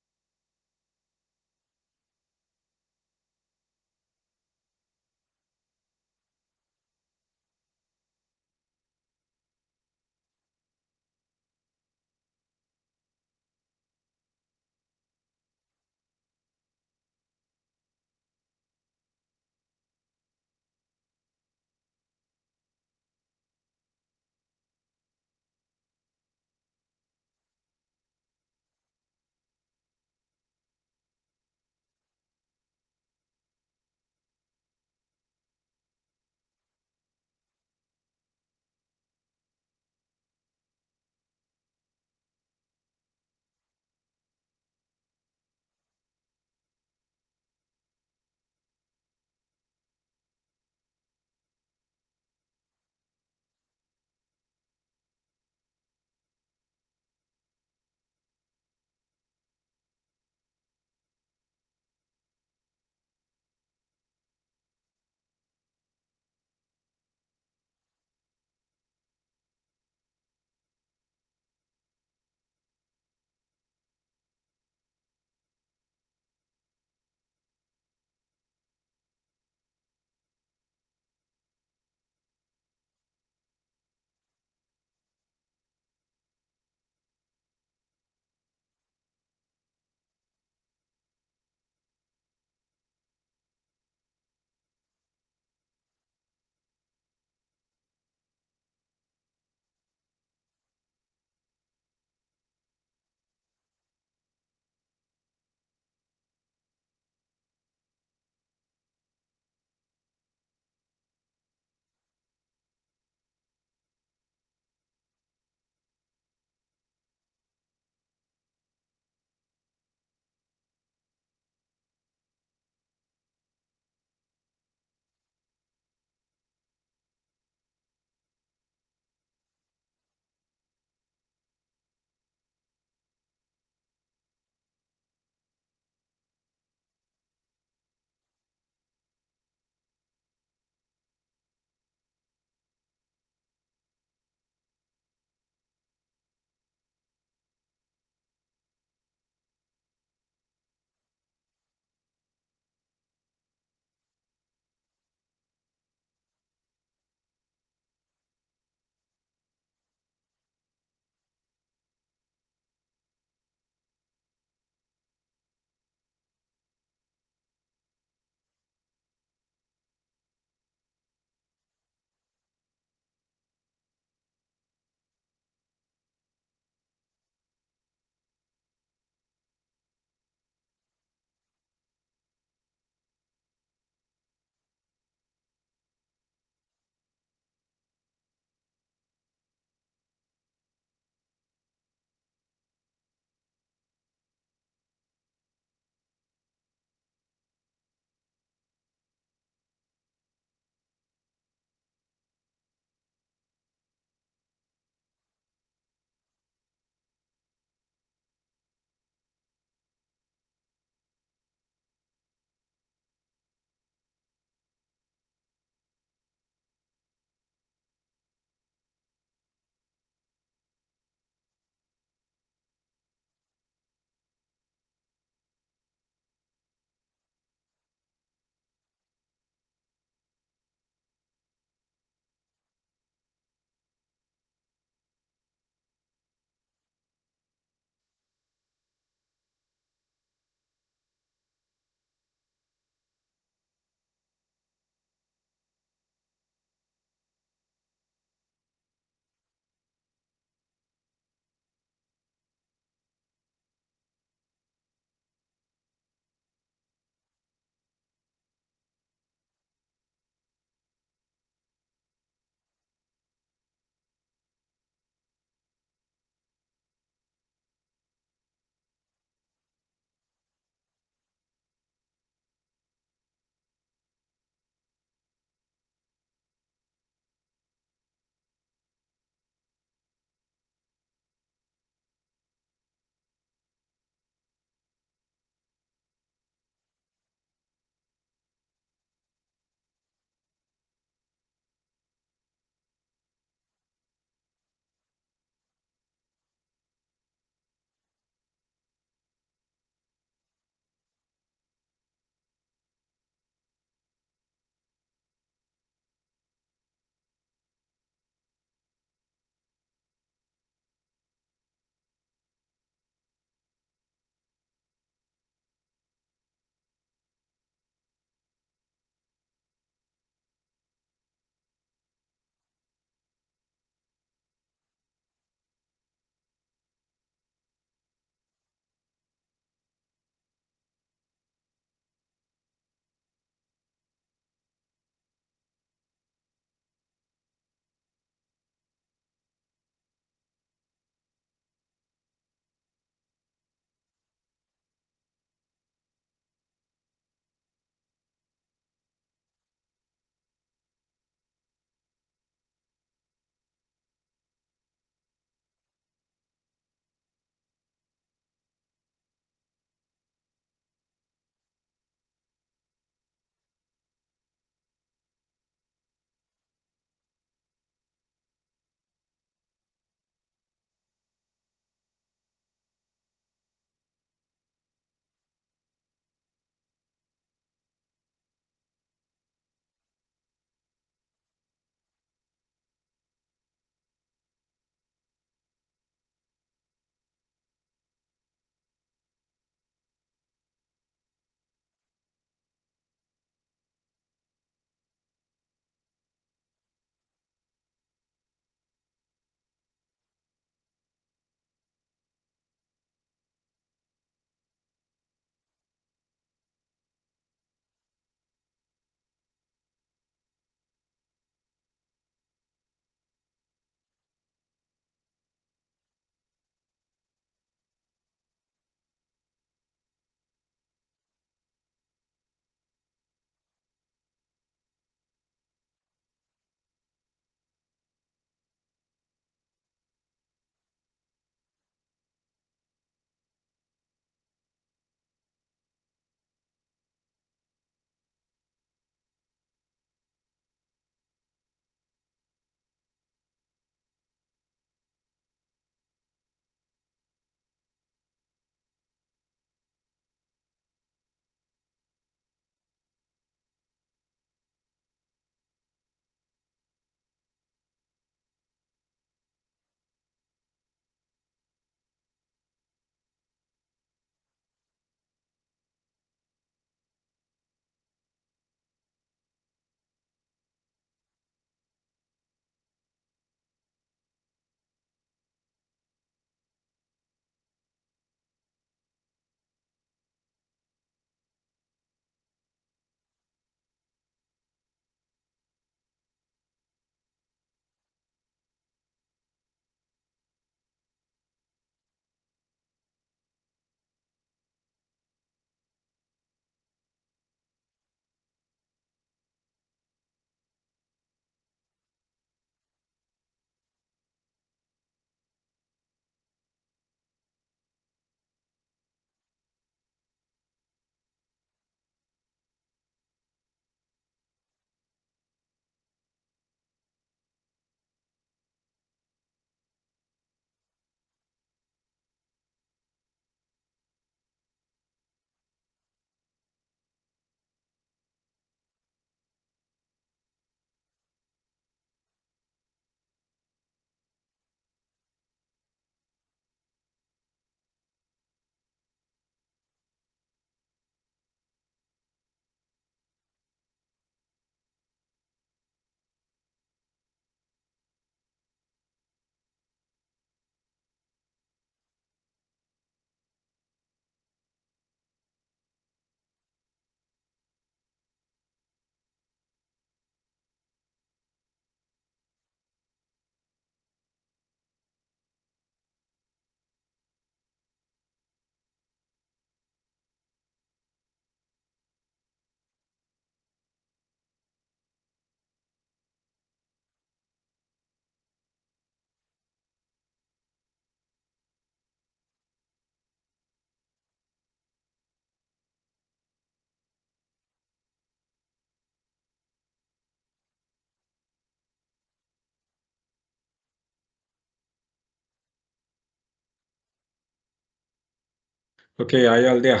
Okay, are you all there?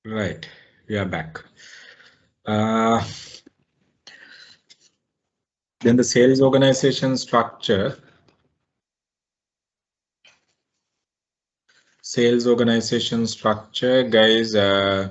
Right, we are back. Then the sales organization structure. Sales organization structure, guys.